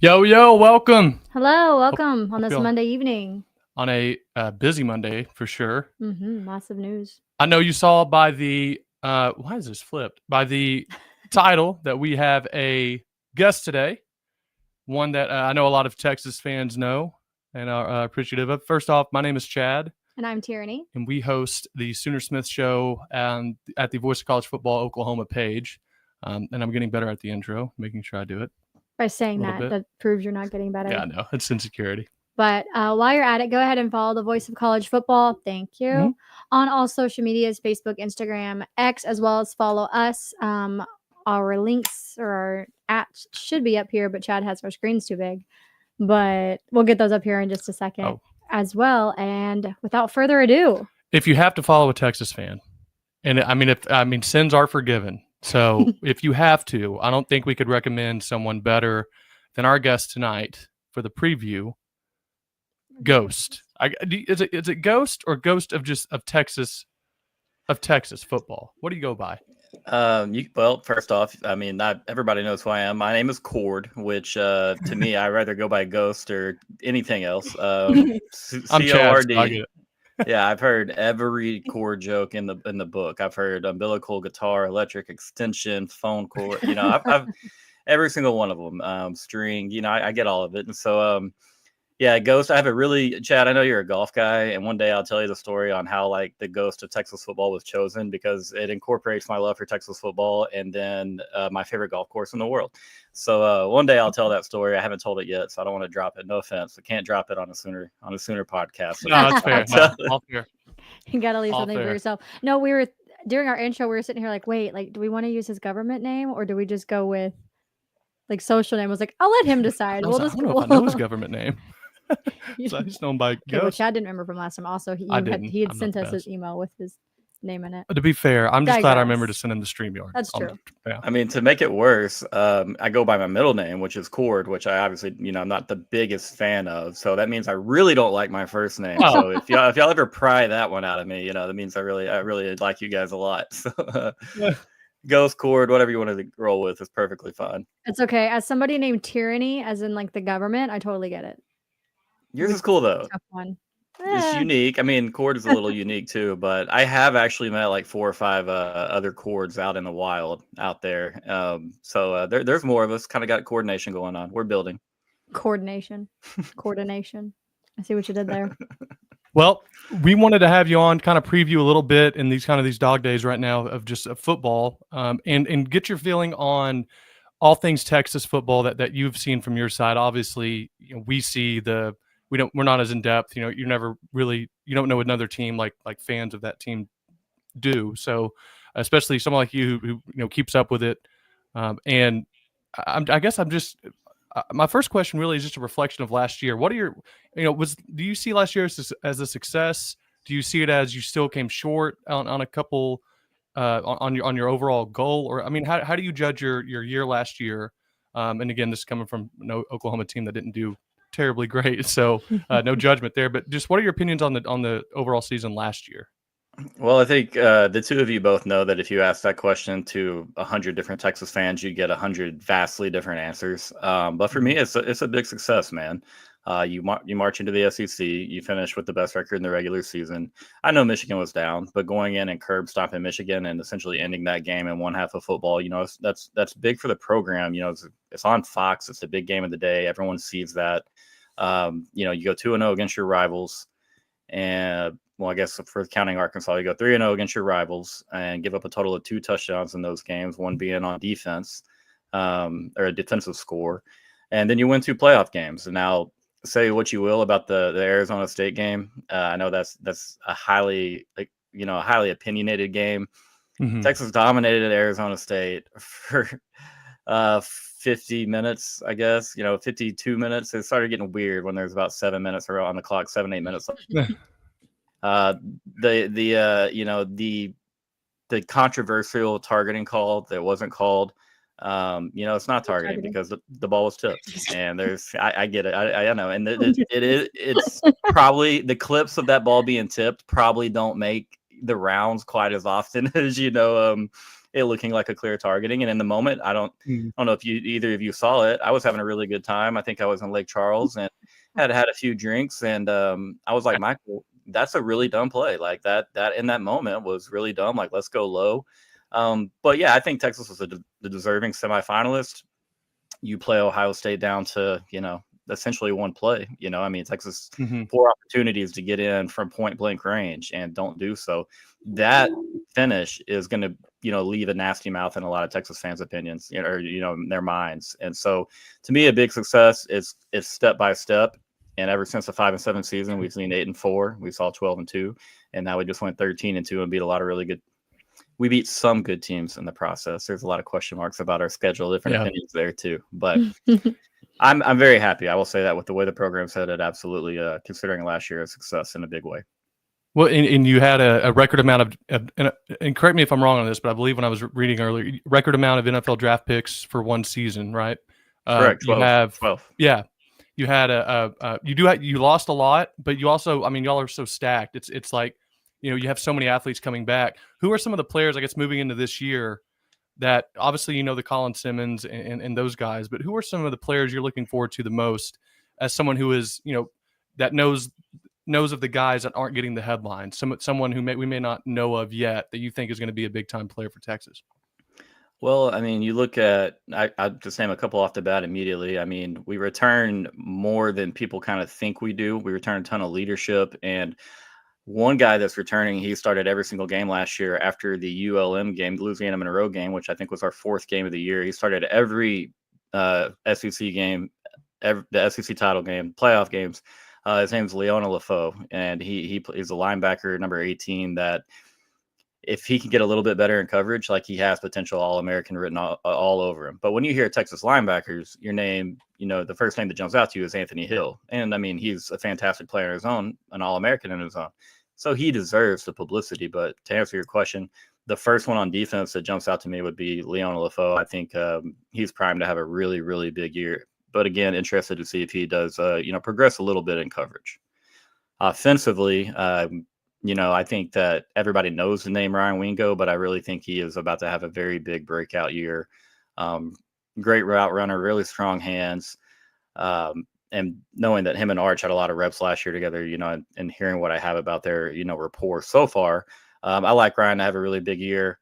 Yo, welcome. Hello, Hope, welcome on hope this you're Monday evening. on a busy Monday for sure. Lots of news. I know you saw by the why is this flipped? By the title that we have a guest today, one that I know a lot of Texas fans know and are appreciative of. First off, my name is Chad, And I'm Tyranny. and we host the Sooner Smith Show at the Voice of College Football Oklahoma page. And I'm getting better at the intro, making sure I do it. By saying little that, bit. that proves you're not getting better. Yeah, I know. It's insecurity. But while you're at it, go ahead and follow the Voice of College Football. Thank you. Mhm. On all social medias, Facebook, Instagram, X, as well as follow us. Our links or our apps should be up here, but Chad has our screens too big. But we'll get those up here in just a second as well. And without further ado, if you have to follow a Texas fan, and I mean sins are forgiven. So if you have to, I don't think we could recommend someone better than our guest tonight for the preview. Ghost. Is it Ghost or Ghost of Texas football? What do you go by? Well, first off, I mean, not everybody knows who I am. My name is Cord, which to me, I rather go by Ghost or anything else. I'm Chad. So I get it. Yeah, I've heard every cord joke in the book. I've heard umbilical, guitar, electric extension, phone cord. I've every single one of them. String. I get all of it. And so, yeah, Ghost. I have a really, Chad, I know you're a golf guy, and one day I'll tell you the story on how like the Ghost of Texas football was chosen because it incorporates my love for Texas football and then my favorite golf course in the world. So one day I'll tell that story. I haven't told it yet, so I don't want to drop it. No offense, I can't drop it on a Sooner podcast. So no, it's fair. All fair. You gotta leave All something fair. for yourself. No, we were during our intro. We were sitting here like, wait, like, do we want to use his government name or do we just go with like social name? I was like, I'll let him decide. I don't know if I know his government name. So I just know him by Ghost. Okay, well, Chad didn't remember from last time. Also, he had sent us his email with his name in it. To be fair, I'm just glad I remembered to send him the StreamYard. That's true. Yeah. I mean, to make it worse, I go by my middle name, which is Cord, which I obviously, I'm not the biggest fan of. So that means I really don't like my first name. Oh. So if y'all ever pry that one out of me, that means I really like you guys a lot. So Ghost, Cord, whatever you want to roll with is perfectly fine. It's okay. As somebody named Tyranny, as in like the government, I totally get it. Yours is cool though. Tough one. It's unique. I mean, Cord is a little unique too, but I have actually met like 4 or 5 other Cords out in the wild out there. So there's more of us. Kind of got coordination going on. We're building. Coordination. I see what you did there. Well, we wanted to have you on, kind of preview a little bit in these dog days right now of just football, and get your feeling on all things Texas football that you've seen from your side. Obviously, we see we're not as in depth. You don't know another team like fans of that team do. So, especially someone like you who keeps up with it. And I guess I'm just my first question really is just a reflection of last year. What are your do you see last year as a success? Do you see it as you still came short on a couple on your overall goal? Or I mean, how do you judge your year last year? And again, this is coming from an Oklahoma team that didn't do terribly great, so no judgment there. But just what are your opinions on the overall season last year? Well, I think the two of you both know that if you ask that question to 100 different Texas fans, you get 100 vastly different answers. But for me, it's a big success, man. You march into the SEC, you finish with the best record in the regular season. I know Michigan was down, but going in and curb stomping Michigan and essentially ending that game in one half of football, that's big for the program. It's on Fox. It's the big game of the day. Everyone sees that. You go 2-0 against your rivals, and well, I guess for counting Arkansas, you go 3-0 against your rivals and give up a total of 2 touchdowns in those games, one being on defense or a defensive score, and then you win 2 playoff games. And now, say what you will about the Arizona State game. I know that's a highly opinionated game. Mm-hmm. Texas dominated Arizona State for 50 minutes, I guess, 52 minutes. It started getting weird when there's about 7 minutes on the clock, 7-8 minutes. The controversial targeting call that wasn't called. It's not targeting because the ball was tipped, and I get it. I know. And it's probably the clips of that ball being tipped probably don't make the rounds quite as often as, it looking like a clear targeting. And in the moment, I don't know if either of you saw it. I was having a really good time. I think I was in Lake Charles and had a few drinks, and I was like, Michael, that's a really dumb play. Like that in that moment was really dumb. Like, let's go low. But yeah, I think Texas was the deserving semifinalist. You play Ohio State down to, essentially one play. I mean, Texas, 4 opportunities to get in from point blank range and don't do so. That finish is going to, leave a nasty mouth in a lot of Texas fans' opinions, or, in their minds. And so to me, a big success is step by step. And ever since the 5-7 season, we've seen 8-4. We saw 12-2, and now we just went 13-2 and beat a lot of really good. We beat some good teams in the process. There's a lot of question marks about our schedule, different opinions there too. But I'm very happy. I will say that with the way the program's headed, absolutely considering last year a success in a big way. Well, and you had a record amount of, and correct me if I'm wrong on this, but I believe when I was reading earlier, record amount of NFL draft picks for one season, right? Correct. 12, you have 12. Yeah. You had you lost a lot, but you also, I mean, y'all are so stacked. It's like, you have so many athletes coming back. Who are some of the players, I guess, moving into this year that obviously, the Colin Simmons and those guys, but who are some of the players you're looking forward to the most as someone who is, that knows of the guys that aren't getting the headlines, someone who we may not know of yet that you think is going to be a big time player for Texas? Well, I mean, you look at, I'll just name a couple off the bat immediately. I mean, we return more than people kind of think we do. We return a ton of leadership. And one guy that's returning, he started every single game last year after the ULM game, the Louisiana Monroe game, which I think was our 4th game of the year. He started every SEC game, the SEC title game, playoff games. His name's Leona LaFoe, and he's a linebacker, number 18, that if he can get a little bit better in coverage, like he has potential All-American written all over him. But when you hear Texas linebackers, your name, the first name that jumps out to you is Anthony Hill. And I mean, he's a fantastic player in his own, an All-American in his own. So he deserves the publicity. But to answer your question, the first one on defense that jumps out to me would be Leona LaFoe. I think he's primed to have a really, really big year. But again, interested to see if he does, progress a little bit in coverage. Offensively, I think that everybody knows the name Ryan Wingo, but I really think he is about to have a very big breakout year. Great route runner, really strong hands. And knowing that him and Arch had a lot of reps last year together, and hearing what I have about their, rapport so far, I like Ryan to have a really big year.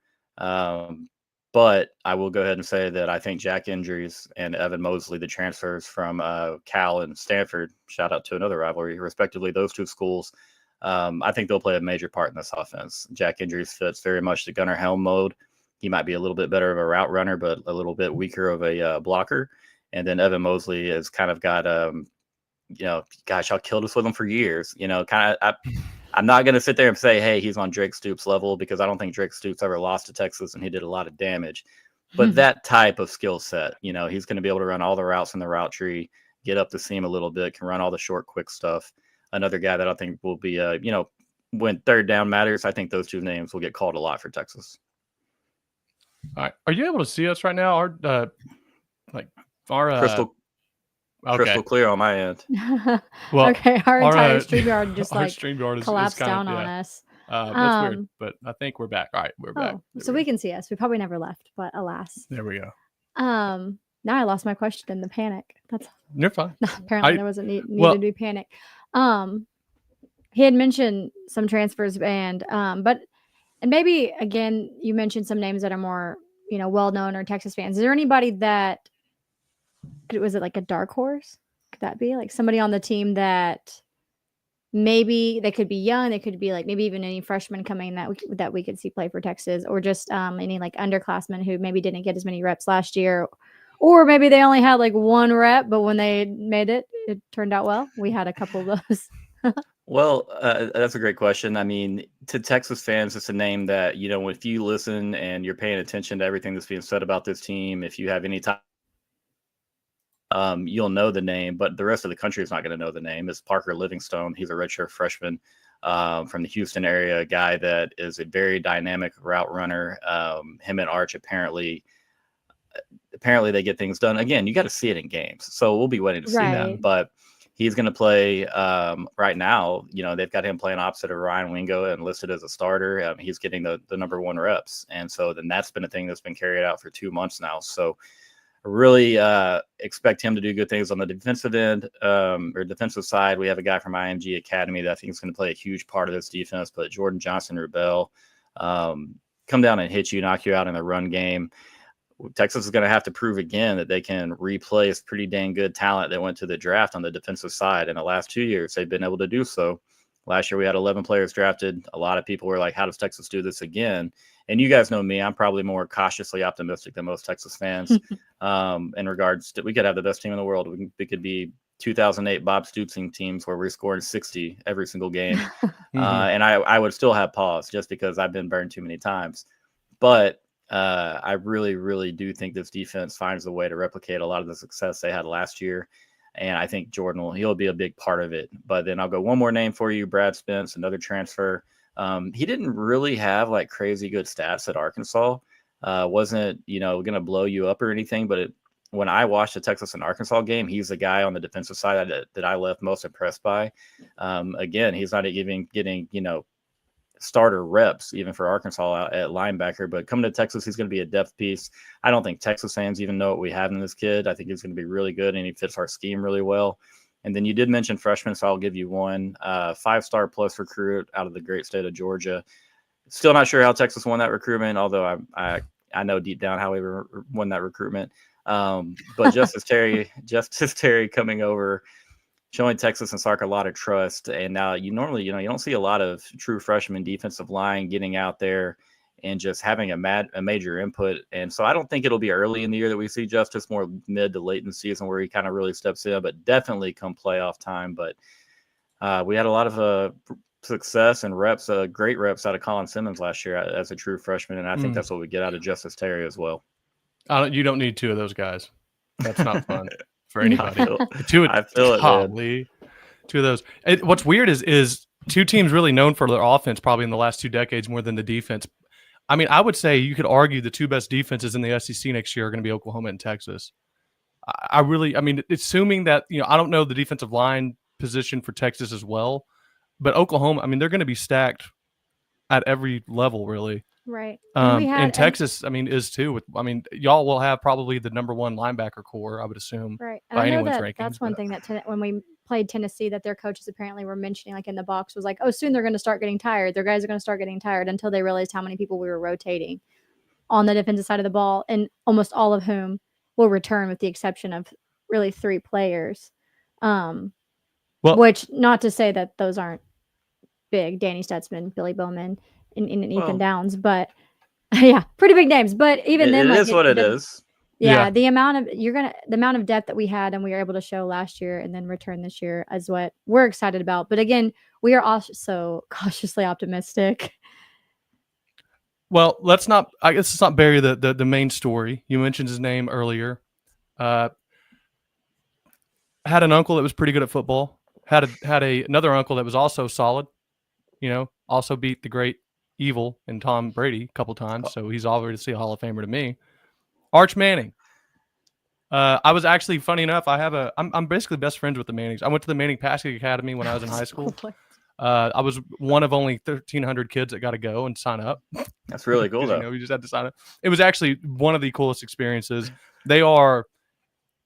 But I will go ahead and say that I think Jack Injuries and Evan Mosley, the transfers from Cal and Stanford, shout out to another rivalry, respectively, those two schools, I think they'll play a major part in this offense. Jack Injuries fits very much the Gunnar Helm mode. He might be a little bit better of a route runner, but a little bit weaker of a blocker. And then Evan Mosley has kind of got, gosh, y'all killed us with him for years. I'm not going to sit there and say, hey, he's on Drake Stoops level, because I don't think Drake Stoops ever lost to Texas and he did a lot of damage. But that type of skill set, he's going to be able to run all the routes in the route tree, get up the seam a little bit, can run all the short, quick stuff. Another guy that I think will be, when third down matters, I think those two names will get called a lot for Texas. All right. Are you able to see us right now? Our crystal clear on my end. Well, okay, our entire StreamYard just StreamYard collapsed is down on us. That's weird, but I think we're back. All right, we're back. So we can see us. We probably never left, but alas. There we go. Now I lost my question in the panic. You're fine. Apparently there wasn't needed to be panic. He had mentioned some transfers and maybe again you mentioned some names that are more well known or Texas fans. Is there anybody that was it like a dark horse? Could that be like somebody on the team that maybe they could be young, they could be like maybe even any freshmen coming that we could see play for Texas, or just any like underclassmen who maybe didn't get as many reps last year, or maybe they only had like one rep, but when they made it turned out well. We had a couple of those. Well, that's a great question. I mean, to Texas fans, it's a name that, if you listen and you're paying attention to everything that's being said about this team, if you have any time, you'll know the name, but the rest of the country is not going to know the name. It's Parker Livingstone. He's a redshirt freshman from the Houston area, a guy that is a very dynamic route runner. Him and Arch apparently they get things done. Again, you got to see it in games. So we'll be waiting to see them. But He's going to play right now. They've got him playing opposite of Ryan Wingo and listed as a starter. He's getting the number 1 reps. And so then that's been a thing that's been carried out for 2 months now. So I really expect him to do good things on the defensive end or defensive side. We have a guy from IMG Academy that I think is going to play a huge part of this defense, but Jordan Johnson-Rubel come down and hit you, knock you out in the run game. Texas is going to have to prove again that they can replace pretty dang good talent that went to the draft on the defensive side. In the last 2 years, they've been able to do so. Last year, we had 11 players drafted. A lot of people were like, how does Texas do this again? And you guys know me. I'm probably more cautiously optimistic than most Texas fans in regards to we could have the best team in the world. We could be 2008 Bob Stoops teams where we're scoring 60 every single game. And I would still have pause just because I've been burned too many times. But I really, really do think this defense finds a way to replicate a lot of the success they had last year. And I think Jordan he'll be a big part of it. But then I'll go one more name for you, Brad Spence, another transfer. He didn't really have like crazy good stats at Arkansas. Wasn't, going to blow you up or anything. But when I watched the Texas and Arkansas game, he's the guy on the defensive side that I left most impressed by. Again, he's not even getting, starter reps even for Arkansas at linebacker, but coming to Texas, he's going to be a depth piece. I don't think Texas fans even know what we have in this kid. I think he's going to be really good and he fits our scheme really well. And then you did mention freshman, so I'll give you one 5-star plus recruit out of the great state of Georgia. Still not sure how Texas won that recruitment, although I know deep down how we won that recruitment. But Justice Terry coming over, showing Texas and Sark a lot of trust. And now you normally, you don't see a lot of true freshman defensive line getting out there and just having a major input. And so I don't think it'll be early in the year that we see Justice, more mid to late in the season where he kind of really steps in, but definitely come playoff time. But we had a lot of success and reps, great reps out of Colin Simmons last year as a true freshman. And I think that's what we get out of Justice Terry as well. You don't need 2 of those guys. That's not fun. For anybody. I feel it, man. 2 of those. What's weird is 2 teams really known for their offense probably in the last 2 decades more than the defense. I mean, I would say you could argue the 2 best defenses in the SEC next year are going to be Oklahoma and Texas. I mean, assuming that, I don't know the defensive line position for Texas as well, but Oklahoma, I mean, they're going to be stacked at every level, really. Right. And Texas, is too. Y'all will have probably the number 1 linebacker core, I would assume. Right. By I know anyone's that rankings. that's one thing that when we played Tennessee, that their coaches apparently were mentioning, like in the box, was like, oh, soon they're going to start getting tired. Their guys are going to start getting tired, until they realized how many people we were rotating on the defensive side of the ball, and almost all of whom will return with the exception of really 3 players. Which, not to say that those aren't big, Danny Stutzman, Billy Bowman, and Ethan Downs, but yeah, pretty big names. But even then, it is what it is. Yeah, the amount of depth that we had and we were able to show last year and then return this year is what we're excited about. But again, we are also cautiously optimistic. Well, let's not bury the main story. You mentioned his name earlier. Had an uncle that was pretty good at football. Had another uncle that was also solid. Also beat the great evil and Tom Brady a couple times, so he's obviously a Hall of Famer to me. Arch Manning. I was actually, funny enough, I'm basically best friends with the Mannings. I went to the Manning Passing Academy when I was in high school. I was one of only 1,300 kids that got to go and sign up. That's really cool, though. We just had to sign up. It was actually one of the coolest experiences. They are,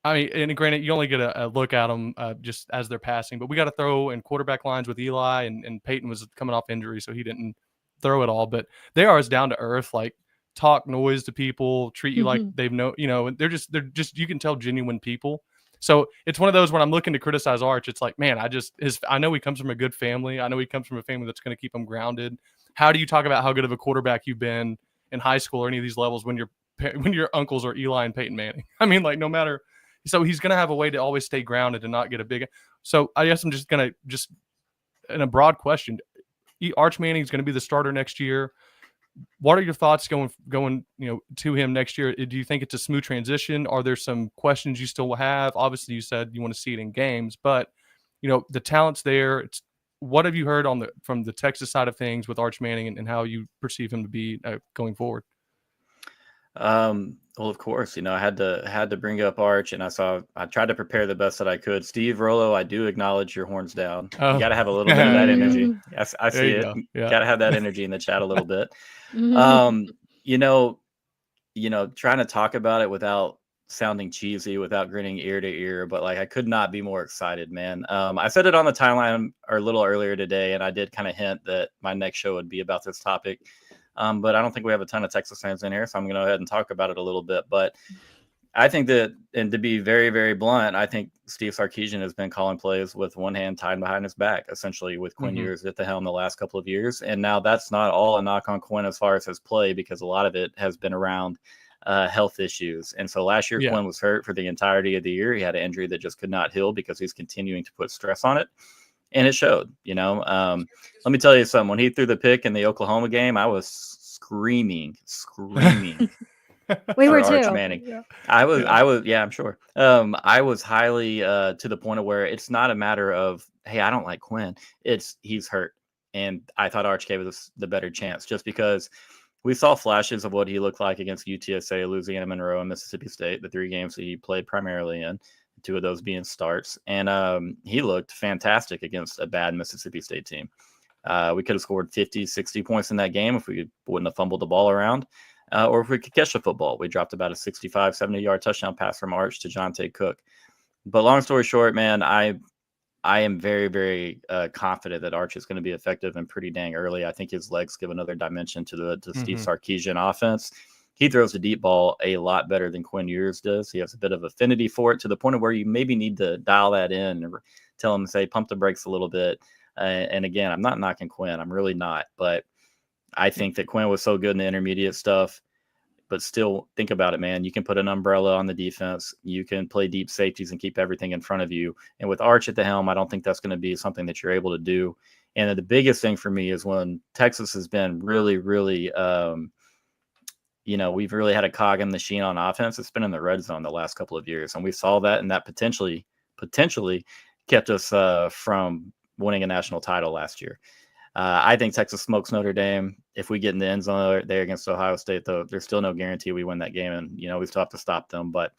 and granted, you only get a look at them just as they're passing, but we got to throw in quarterback lines with Eli, and Peyton was coming off injury, so he didn't throw it all. But they are as down to earth, like talk noise to people, treat you like they've they're just you can tell genuine people. So it's one of those when I'm looking to criticize Arch, it's like, man, I know he comes from a good family. I know he comes from a family that's going to keep him grounded. How do you talk about how good of a quarterback you've been in high school or any of these levels when your uncles are Eli and Peyton Manning? No matter. So he's going to have a way to always stay grounded and not get a big. So I guess I'm just going to in a broad question, Arch Manning is going to be the starter next year. What are your thoughts going to him next year? Do you think it's a smooth transition? Are there some questions you still have? Obviously, you said you want to see it in games, but the talent's there. What have you heard from the Texas side of things with Arch Manning and how you perceive him to be going forward? Well, of course, I had to bring up Arch, and I tried to prepare the best that I could. Steve Rollo, I do acknowledge your horns down. You Oh, got to have a little bit of that energy. I there see you it. go. Yeah. Got to have that energy in the chat a little bit. Mhm. Um, you know, trying to talk about it without sounding cheesy, without grinning ear to ear, but like I could not be more excited, man. I said it on the timeline or a little earlier today, and I did kind of hint that my next show would be about this topic. But I don't think we have a ton of Texas fans in here, so I'm going to go ahead and talk about it a little bit. But I think that, and to be very, very blunt, I think Steve Sarkisian has been calling plays with one hand tied behind his back, essentially with Quinn Mhm. Ewers at the helm the last couple of years. And now that's not all a knock on Quinn as far as his play, because a lot of it has been around health issues. And so last year, Yeah. Quinn was hurt for the entirety of the year. He had an injury that just could not heal because he's continuing to put stress on it. And it showed, let me tell you something. When he threw the pick in the Oklahoma game, I was screaming We for were Arch too. Manning. Yeah. I was, yeah, I'm sure. I was highly to the point of where it's not a matter of, hey, I don't like Quinn. It's he's hurt. And I thought Arch gave us the better chance just because we saw flashes of what he looked like against UTSA, Louisiana Monroe, and Mississippi State, the 3 games that he played primarily in, 2 of those being starts. And he looked fantastic against a bad Mississippi State team. We could have scored 50, 60 points in that game if we wouldn't have fumbled the ball around. Or if we could catch the football. We dropped about a 65, 70-yard touchdown pass from Arch to Jonte Cook. But long story short, man, I am very, very confident that Arch is going to be effective and pretty dang early. I think his legs give another dimension to the Steve Sarkisian offense. He throws the deep ball a lot better than Quinn Ewers does. He has a bit of affinity for it to the point of where you maybe need to dial that in and tell him to say, pump the brakes a little bit. And again, I'm not knocking Quinn. I'm really not. But I think that Quinn was so good in the intermediate stuff. But still, think about it, man. You can put an umbrella on the defense. You can play deep safeties and keep everything in front of you. And with Arch at the helm, I don't think that's going to be something that you're able to do. And the biggest thing for me is when Texas has been really, really, we've really had a cog in the machine on offense. It's been in the red zone the last couple of years. And we saw that, and that potentially kept us from winning a national title last year. I think Texas smokes Notre Dame. If we get in the end zone there against Ohio State, though, there's still no guarantee we win that game, and we still have to stop them. But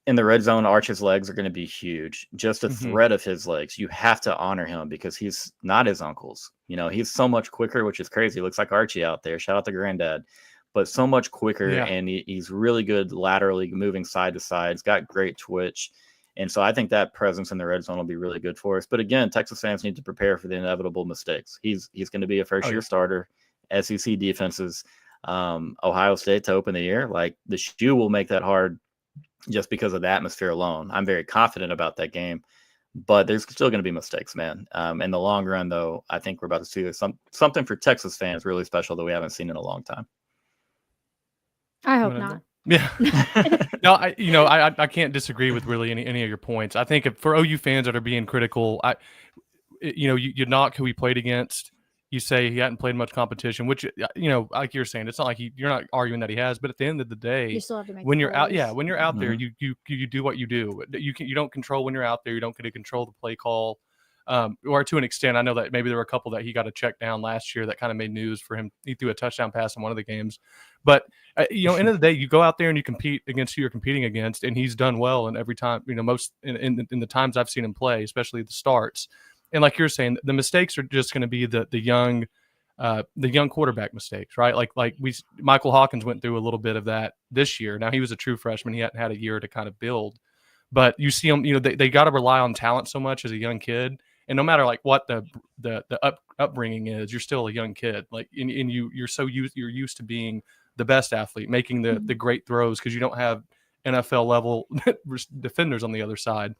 in the red zone, Arch's legs are going to be huge. Just the threat of his legs, you have to honor him because he's not his uncles. He's so much quicker, which is crazy. He looks like Archie out there. Shout out to Granddad. But so much quicker, and he's really good laterally, moving side to side. He's got great twitch. And so I think that presence in the red zone will be really good for us. But again, Texas fans need to prepare for the inevitable mistakes. He's going to be a first-year starter, SEC defenses, Ohio State to open the year. Like, the shoe will make that hard just because of the atmosphere alone. I'm very confident about that game. But there's still going to be mistakes, man. In the long run, though, I think we're about to see something for Texas fans really special that we haven't seen in a long time. I hope not. Yeah. No, I can't disagree with really any of your points. I think for OU fans that are being critical, you knock who he played against. You say he hadn't played much competition, which, like you're saying, it's not like you're not arguing that he has, but at the end of the day, You still have to make when you're plays. out, when you're out there, you do what you do. You don't control when you're out there. You don't get to control the play call. Or to an extent, I know that maybe there were a couple that he got a check down last year that kind of made news for him. He threw a touchdown pass in one of the games, but end of the day, you go out there and you compete against who you're competing against, and he's done well. And every time, most in the times I've seen him play, especially the starts, and like you're saying, the mistakes are just going to be the young quarterback mistakes, right? Like Michael Hawkins went through a little bit of that this year. Now he was a true freshman; he hadn't had a year to kind of build, but you see him. They got to rely on talent so much as a young kid. And no matter like what the upbringing is, you're still a young kid. Like, and you're used to being the best athlete, making the great throws because you don't have NFL level defenders on the other side.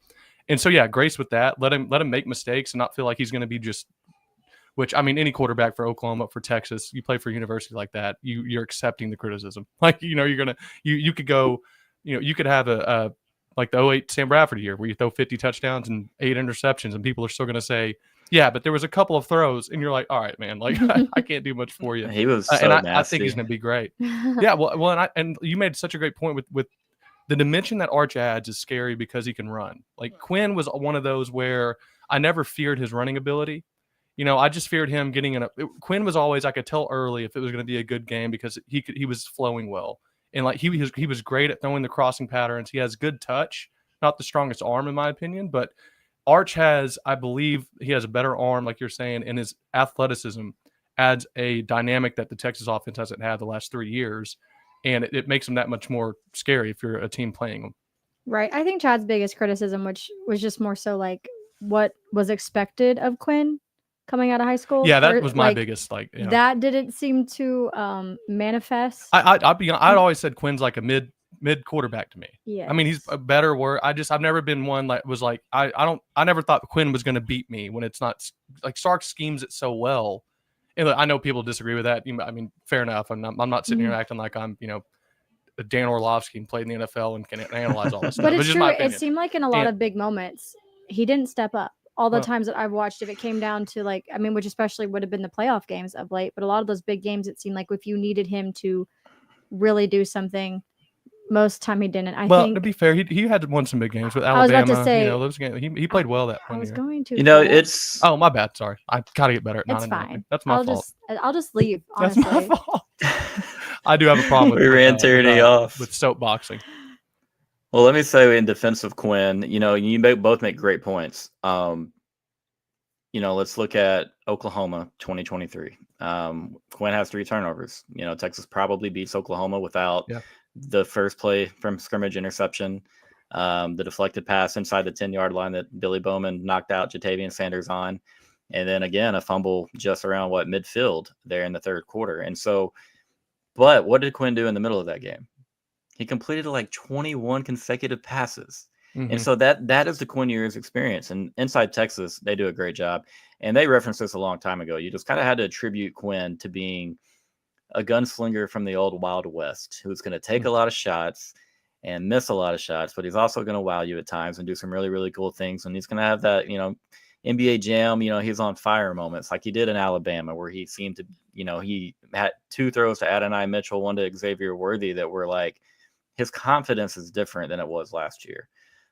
And so grace with that. Let him make mistakes and not feel like he's going to be just. Which, I mean, any quarterback for Oklahoma, for Texas, you play for a university like that, you're accepting the criticism. Like, you're gonna you could go, you could have a like the 2008 Sam Bradford year where you throw 50 touchdowns and 8 interceptions and people are still going to say, yeah, but there was a couple of throws and you're like, all right, man, like I can't do much for you. He was so and nasty. I think he's going to be great. Yeah. Well, and you made such a great point with the dimension that Arch adds is scary because he can run. Like Quinn was one of those where I never feared his running ability. I just feared him getting Quinn was always, I could tell early if it was going to be a good game because he was flowing well. And like he was great at throwing the crossing patterns. He has good touch, not the strongest arm in my opinion, but Arch has, I believe he has a better arm, like you're saying, and his athleticism adds a dynamic that the Texas offense hasn't had the last 3 years. And it makes him that much more scary if you're a team playing him. Right. I think Chad's biggest criticism, which was just more so like what was expected of Quinn coming out of high school. Yeah, that was my biggest, that didn't seem to manifest. I'd always said Quinn's like a mid quarterback to me. Yeah. I mean, he's a better word. I've never been one that was like, I never thought Quinn was going to beat me when it's not like Sark schemes it so well. And I know people disagree with that. I mean, fair enough. I'm not sitting here acting like I'm, Dan Orlovsky and played in the NFL and can analyze all this stuff. But it's true. It seemed like in a lot of big moments, he didn't step up. All the times that I've watched, if it came down to which especially would have been the playoff games of late, but a lot of those big games, it seemed like if you needed him to really do something, most time he didn't. I think, to be fair, he had won some big games with Alabama. I was about to say, those games, he played well that one I was year. going to. It's. Oh, my bad. Sorry. I gotta get better at It's fine. That's my fault. I'll just leave. Honestly. That's my fault. I do have a problem We ran Tierney off with soapboxing. Well, let me say in defense of Quinn, you both make great points. Let's look at Oklahoma 2023. Quinn has 3 turnovers. Texas probably beats Oklahoma without the first play from scrimmage interception, the deflected pass inside the 10-yard line that Billy Bowman knocked out Jatavian Sanders on, and then again a fumble just around midfield there in the third quarter. And so, but what did Quinn do in the middle of that game? He completed like 21 consecutive passes. And so that is the Quinn Ewers experience. And inside Texas, they do a great job. And they referenced this a long time ago. You just kind of had to attribute Quinn to being a gunslinger from the old Wild West who's going to take a lot of shots and miss a lot of shots, but he's also going to wow you at times and do some really, really cool things. And he's going to have that, NBA Jam, he's on fire moments like he did in Alabama, where he seemed to, he had 2 throws to Adonai Mitchell, 1 to Xavier Worthy that were like, his confidence is different than it was last year.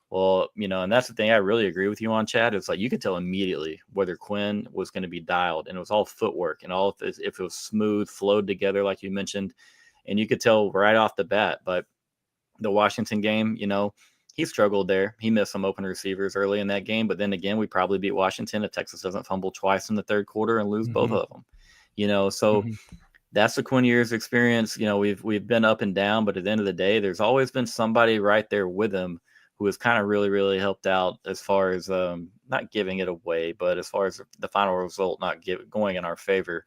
Well, and that's the thing I really agree with you on, Chad. It's like you could tell immediately whether Quinn was going to be dialed, and it was all footwork and all if it was smooth, flowed together, like you mentioned, and you could tell right off the bat. But the Washington game, he struggled there. He missed some open receivers early in that game, but then again, we probably beat Washington if Texas doesn't fumble twice in the third quarter and lose both of them. So that's the Quinn Ewers experience. We've been up and down, but at the end of the day, there's always been somebody right there with him who has kind of really, really helped out as far as not giving it away, but as far as the final result not going in our favor,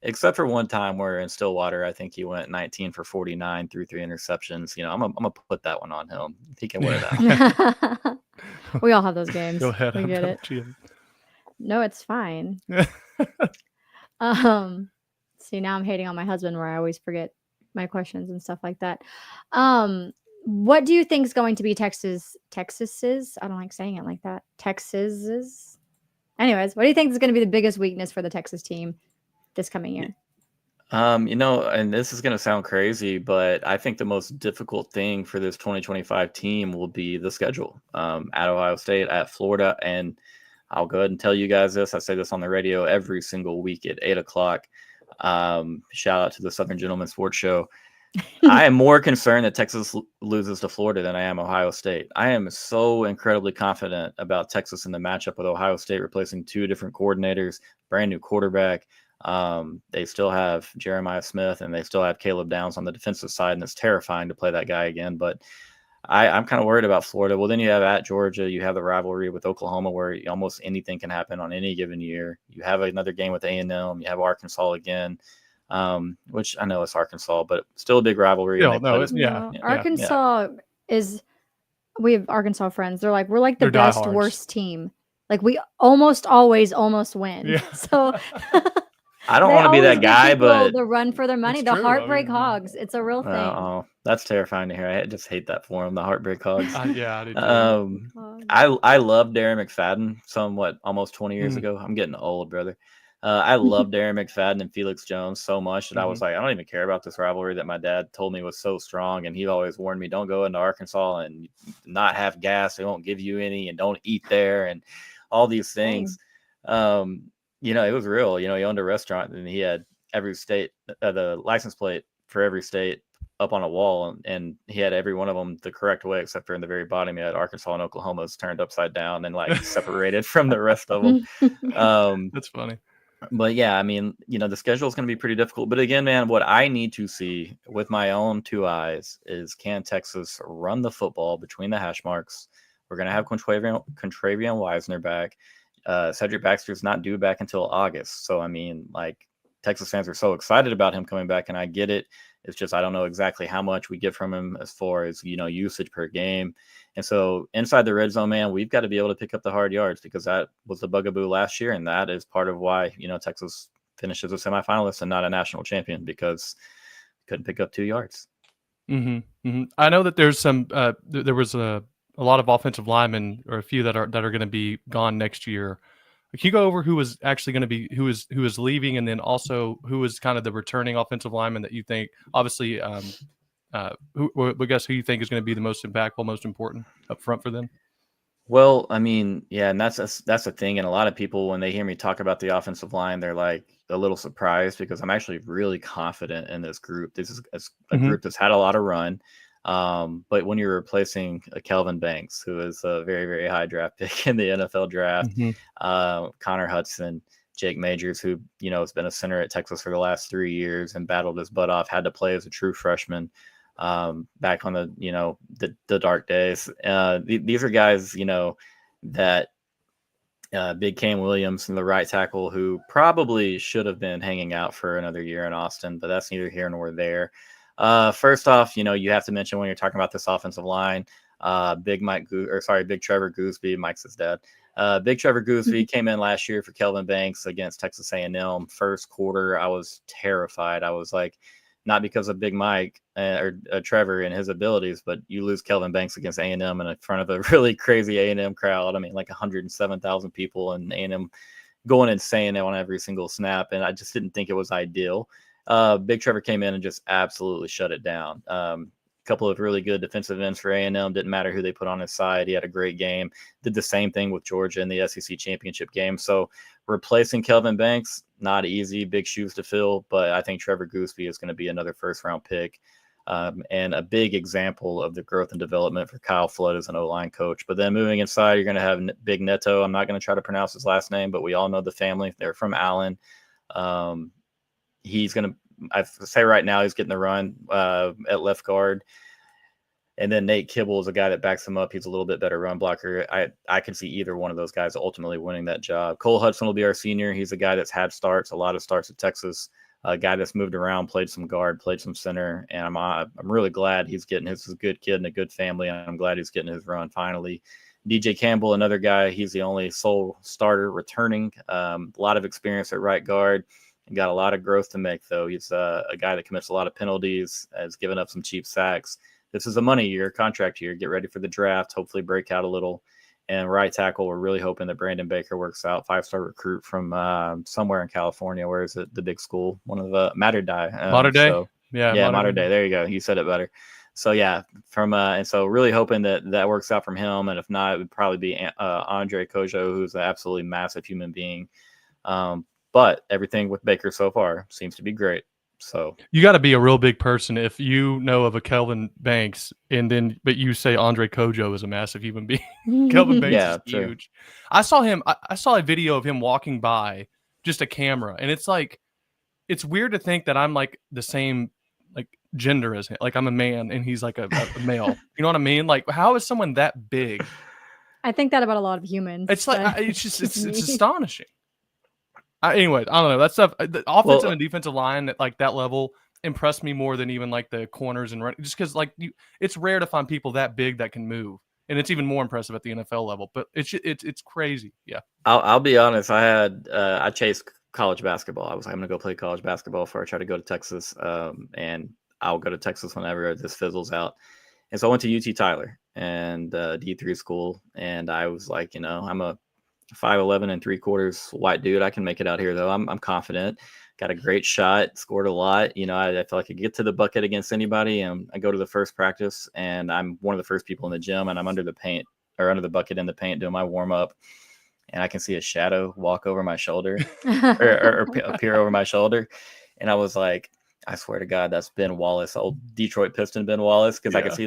except for one time where in Stillwater, I think he went 19 for 49 through 3 interceptions. I'm gonna put that one on him. He can win it out. We all have those games. Go ahead. We get it. No, it's fine. See, now I'm hating on my husband where I always forget my questions and stuff like that. What do you think is going to be Texas's? I don't like saying it like that. Texas's. Anyways, what do you think is going to be the biggest weakness for the Texas team this coming year? And this is going to sound crazy, but I think the most difficult thing for this 2025 team will be the schedule. At Ohio State, at Florida, and I'll go ahead and tell you guys this. I say this on the radio every single week at 8:00. Shout out to the Southern Gentleman Sports Show. I am more concerned that Texas loses to Florida than I am Ohio State. I am so incredibly confident about Texas in the matchup with Ohio State, replacing 2 different coordinators, brand new quarterback. They still have Jeremiah Smith and they still have Caleb Downs on the defensive side, and it's terrifying to play that guy again. But I'm kind of worried about Florida. Well, then you have at Georgia, you have the rivalry with Oklahoma where almost anything can happen on any given year. You have another game with A&M. You have Arkansas again. Which I know it's Arkansas, but still a big rivalry. Arkansas is. We have Arkansas friends. They're like, we're like the They're best diehards. worst team. Like we almost always win. Yeah. So I don't want to be that guy, but the run for their money, It's the true. Heartbreak Hogs. It's a real thing. Oh, that's terrifying to hear. I just hate that for them, the Heartbreak Hogs. I do too. I love Darren McFadden somewhat almost 20 years ago. I'm getting old, brother. I love Darren McFadden and Felix Jones so much that I was like, I don't even care about this rivalry that my dad told me was so strong. And he always warned me, don't go into Arkansas and not have gas. They won't give you any and don't eat there and all these things. it was real. He owned a restaurant and he had every state, the license plate for every state up on a wall, and he had every one of them the correct way, except for in the very bottom, he had Arkansas and Oklahoma's turned upside down and like separated from the rest of them. That's funny. But yeah, I mean, the schedule is going to be pretty difficult. But again, man, what I need to see with my own two eyes is, can Texas run the football between the hash marks? We're going to have Contravian Wisner back. Cedric Baxter's not due back until August. So, I mean, like, Texas fans are so excited about him coming back, and I get it. It's just I don't know exactly how much we get from him as far as, usage per game. And so inside the red zone, man, we've got to be able to pick up the hard yards, because that was the bugaboo last year. And that is part of why, Texas finishes a semifinalist and not a national champion, because couldn't pick up 2 yards. Mm-hmm, mm-hmm. I know that there's some, there was a lot of offensive linemen, or a few that are going to be gone next year. Can you go over who was actually going to be, who is leaving, and then also who is kind of the returning offensive lineman that you think, obviously, who you think is going to be the most impactful, most important up front for them? Well, I mean, yeah, and that's the thing. And a lot of people, when they hear me talk about the offensive line, they're like a little surprised, because I'm actually really confident in this group. This is a group that's had a lot of run. But when you're replacing a Kelvin Banks, who is a very, very high draft pick in the NFL draft, Connor Hudson, Jake Majors, who, has been a center at Texas for the last 3 years and battled his butt off, had to play as a true freshman, back on the dark days. These are guys, that Big Cam Williams and the right tackle, who probably should have been hanging out for another year in Austin, but that's neither here nor there. First off, you have to mention, when you're talking about this offensive line, Big Trevor Gooseby. Mike's his dad. Big Trevor Gooseby came in last year for Kelvin Banks against Texas A&M. First quarter, I was terrified. I was like, not because of Big Mike or Trevor and his abilities, but you lose Kelvin Banks against A&M in front of a really crazy A&M crowd. I mean, like 107,000 people, and A&M going insane on every single snap. And I just didn't think it was ideal. Big Trevor came in and just absolutely shut it down. A couple of really good defensive ends for A&M. Didn't matter who they put on his side. He had a great game. Did the same thing with Georgia in the SEC championship game. So replacing Kelvin Banks, not easy, big shoes to fill. But I think Trevor Gooseby is going to be another first-round pick, and a big example of the growth and development for Kyle Flood as an O-line coach. But then moving inside, you're going to have Big Neto. I'm not going to try to pronounce his last name, but we all know the family. They're from Allen. He's going to, I say right now, he's getting the run at left guard. And then Nate Kibble is a guy that backs him up. He's a little bit better run blocker. I can see either one of those guys ultimately winning that job. Cole Hudson will be our senior. He's a guy that's had a lot of starts at Texas, a guy that's moved around, played some guard, played some center. And I'm really glad he's getting his good kid and a good family. And I'm glad he's getting his run finally. DJ Campbell, another guy, he's the only sole starter returning. A lot of experience at right guard. And got a lot of growth to make, though. He's a guy that commits a lot of penalties, has given up some cheap sacks. This is a money year, contract year. Get ready for the draft, hopefully break out a little. And right tackle, we're really hoping that Brandon Baker works out, 5-star recruit from somewhere in California. Where is it? The big school, one of the Mater Dei. Mater Dei? So, yeah, Mater Dei. There you go. You said it better. So, yeah, and so really hoping that works out from him. And if not, it would probably be Andre Kojo, who's an absolutely massive human being. But everything with Baker so far seems to be great. So you got to be a real big person if you know of a Kelvin Banks, but you say Andre Kojo is a massive human being. Kelvin Banks is huge. I saw a video of him walking by, just a camera, and it's like, it's weird to think that I'm like the same like gender as him. Like I'm a man and he's like a male. You know what I mean? Like, how is someone that big? I think that about a lot of humans. It's like it's astonishing. Anyway, I don't know. That stuff, the offensive and defensive line at like that level impressed me more than even like the corners and run, just because like it's rare to find people that big that can move, and it's even more impressive at the NFL level. But it's crazy. Yeah, I'll be honest. I chased college basketball. I was like, I'm gonna go play college basketball before I try to go to Texas, and I'll go to Texas whenever this fizzles out. And so I went to UT Tyler and D3 school, and I was like, I'm a 5'11" and 3/4 white dude. I can make it out here though. I'm confident. Got a great shot. Scored a lot. I feel like I could get to the bucket against anybody. And I go to the first practice, and I'm one of the first people in the gym, and I'm under the paint or under the bucket in the paint doing my warm up. and I can see a shadow walk over my shoulder or appear over my shoulder. And I was like, I swear to God, that's Ben Wallace, old Detroit Piston Ben Wallace, because I could see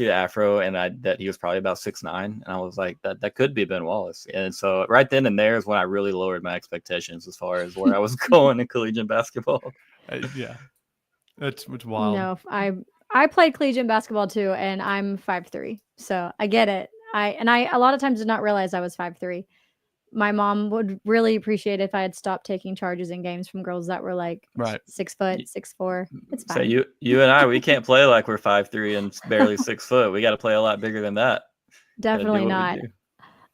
the afro, and that he was probably about 6'9", and I was like, that could be Ben Wallace. And so right then and there is when I really lowered my expectations as far as where I was going in collegiate basketball. Yeah, it's wild. No, I played collegiate basketball too, and I'm 5'3", so I get it. I a lot of times did not realize I was 5'3". My mom would really appreciate if I had stopped taking charges in games from girls that were like 6 foot, 6'4". It's fine. So you and I, we can't play like we're 5'3" and barely 6 foot. We got to play a lot bigger than that. Definitely not.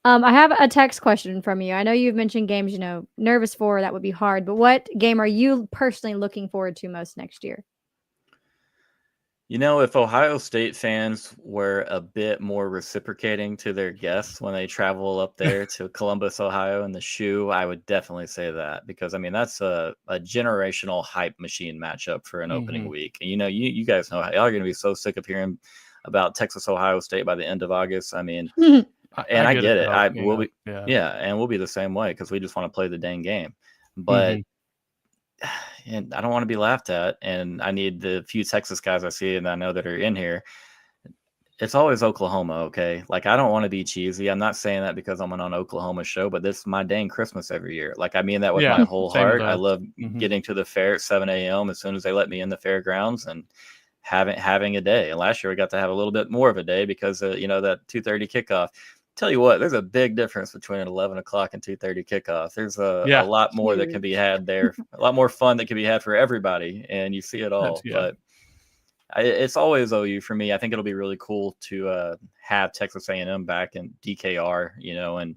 I have a text question from you. I know you've mentioned games, nervous for, that would be hard, but what game are you personally looking forward to most next year? If Ohio State fans were a bit more reciprocating to their guests when they travel up there to Columbus, Ohio, in the shoe, I would definitely say that, because that's a generational hype machine matchup for an opening week. And you guys know y'all are going to be so sick of hearing about Texas Ohio State by the end of August. I mean, and I get it. And we'll be the same way because we just want to play the dang game. But and I don't want to be laughed at, and I need the few Texas guys I see and I know that are in here. It's always Oklahoma, okay? Like, I don't want to be cheesy. I'm not saying that because I'm on an Oklahoma show, but this is my dang Christmas every year. Like, I mean that with my whole heart. I love getting to the fair at 7 a.m. as soon as they let me in the fairgrounds and having a day. And last year we got to have a little bit more of a day because that 2:30 kickoff. Tell you what, there's a big difference between an 11 o'clock and 2:30 kickoff. There's a lot more that can be had there, a lot more fun that can be had for everybody, and you see it all. But it's always OU for me. I think it'll be really cool to have Texas A&M back in DKR, and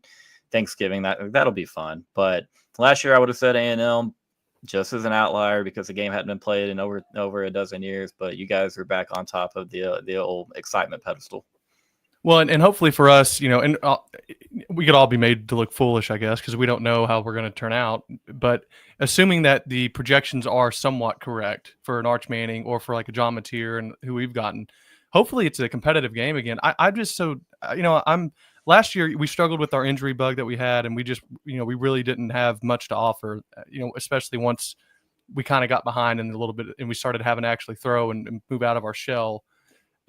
Thanksgiving. That'll be fun. But last year I would have said A&M just as an outlier because the game hadn't been played in over a dozen years. But you guys are back on top of the old excitement pedestal. Well, and hopefully for us, and we could all be made to look foolish, I guess, because we don't know how we're going to turn out. But assuming that the projections are somewhat correct for an Arch Manning or for like a John Mateer and who we've gotten, hopefully it's a competitive game again. I'm just so, last year we struggled with our injury bug that we had, and we just, we really didn't have much to offer, especially once we kind of got behind in a little bit and we started having to actually throw and move out of our shell.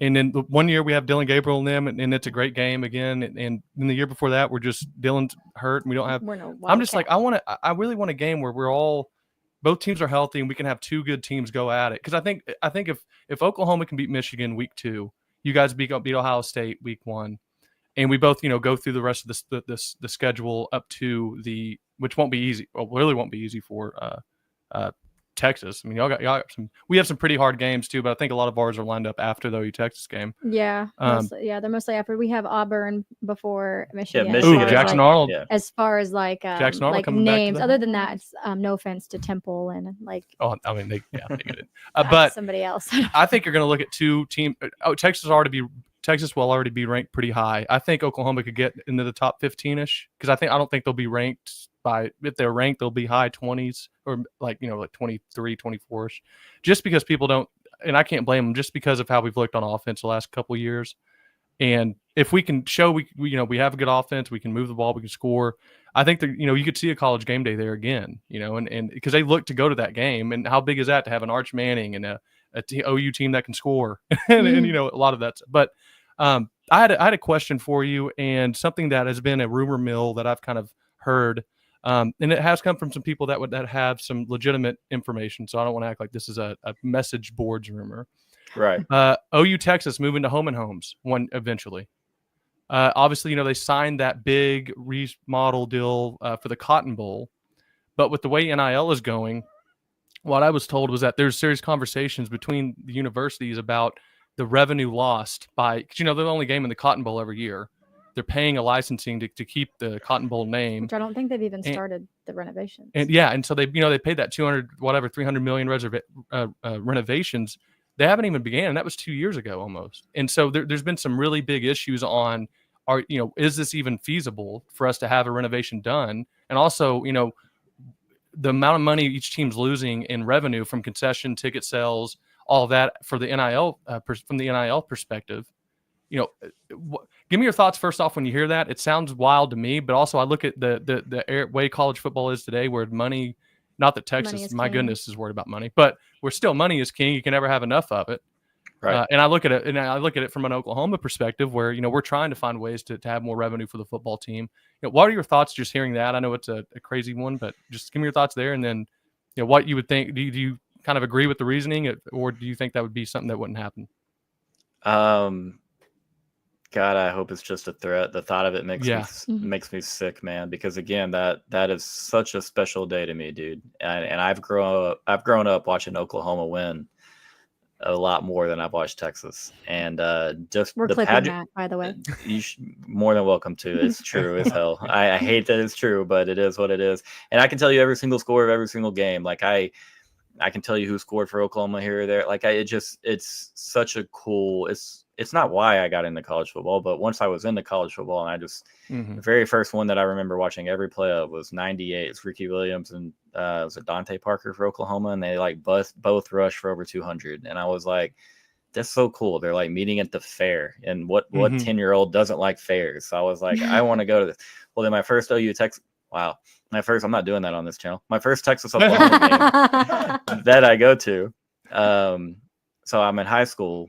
And then the 1 year we have Dylan Gabriel in them, and it's a great game again. And then the year before that, we're just Dylan's hurt, and we don't have. I'm just like I really want a game where both teams are healthy and we can have two good teams go at it. Because I think if Oklahoma can beat Michigan week 2, you guys beat Ohio State week 1, and we both go through the rest of the schedule up to which won't be easy. Well, really won't be easy for Texas. I mean, y'all got we have some pretty hard games too, but I think a lot of ours are lined up after the OU Texas game. Yeah. They're mostly after. We have Auburn before Michigan. Yeah, Michigan. Jackson Arnold. As far as Jackson Arnold names, other than that, it's no offense to Temple and Oh, I mean, they get it. But somebody else. I think you're going to look at two teams. Texas will already be ranked pretty high. I think Oklahoma could get into the top 15-ish because I don't think they'll be ranked if they're ranked, they'll be high 20s or like 23, 24-ish, just because people don't, and I can't blame them, just because of how we've looked on offense the last couple of years. And if we can show we have a good offense, we can move the ball, we can score. I think that you could see a college game day there again, and because they look to go to that game, and how big is that to have an Arch Manning and a OU team that can score, and a lot of that. But I had a question for you, and something that has been a rumor mill that I've kind of heard. And it has come from some people that have some legitimate information. So I don't want to act like this is a message boards rumor. Right. OU Texas moving to home and homes eventually. Obviously, they signed that big remodel deal for the Cotton Bowl. But with the way NIL is going, what I was told was that there's serious conversations between the universities about the revenue lost because they're the only game in the Cotton Bowl every year. They're paying a licensing to keep the Cotton Bowl name, which I don't think they've even started the renovations. And so they paid that $300 million renovations. They haven't even began, and that was 2 years ago almost. And so there's been some really big issues on is this even feasible for us to have a renovation done? And also, the amount of money each team's losing in revenue from concession, ticket sales, all of that for the NIL from the NIL perspective. give me your thoughts first off when you hear that. It sounds wild to me, but also I look at the way college football is today, where money, not that Texas, my goodness, is worried about money, but we're still money is king. You can never have enough of it. Right. And I look at it from an Oklahoma perspective, where we're trying to find ways to have more revenue for the football team. What are your thoughts just hearing that? I know it's a crazy one, but just give me your thoughts there, and then what you would think. Do you kind of agree with the reasoning, or do you think that would be something that wouldn't happen? God, I hope it's just a threat. The thought of it makes me sick, man. Because again, that is such a special day to me, dude. And I've grown up watching Oklahoma win a lot more than I've watched Texas. And just we're the clipping pageant, that, by the way. You more than welcome to. It's true as hell. I hate that it's true, but it is what it is. And I can tell you every single score of every single game. Like I can tell you who scored for Oklahoma here or there. Like it's such a cool. It's not why I got into college football, but once I was into college football, and I just the very first one that I remember watching every play of was '98. It's Ricky Williams and was it Dante Parker for Oklahoma, and they like both rushed for over 200, and I was like, that's so cool. They're like meeting at the fair, and what 10-year-old doesn't like fairs? So I was like, I want to go to this. Well, then my first OU Texas. Wow, I'm not doing that on this channel. My first Texas Oklahoma game that I go to. So I'm in high school.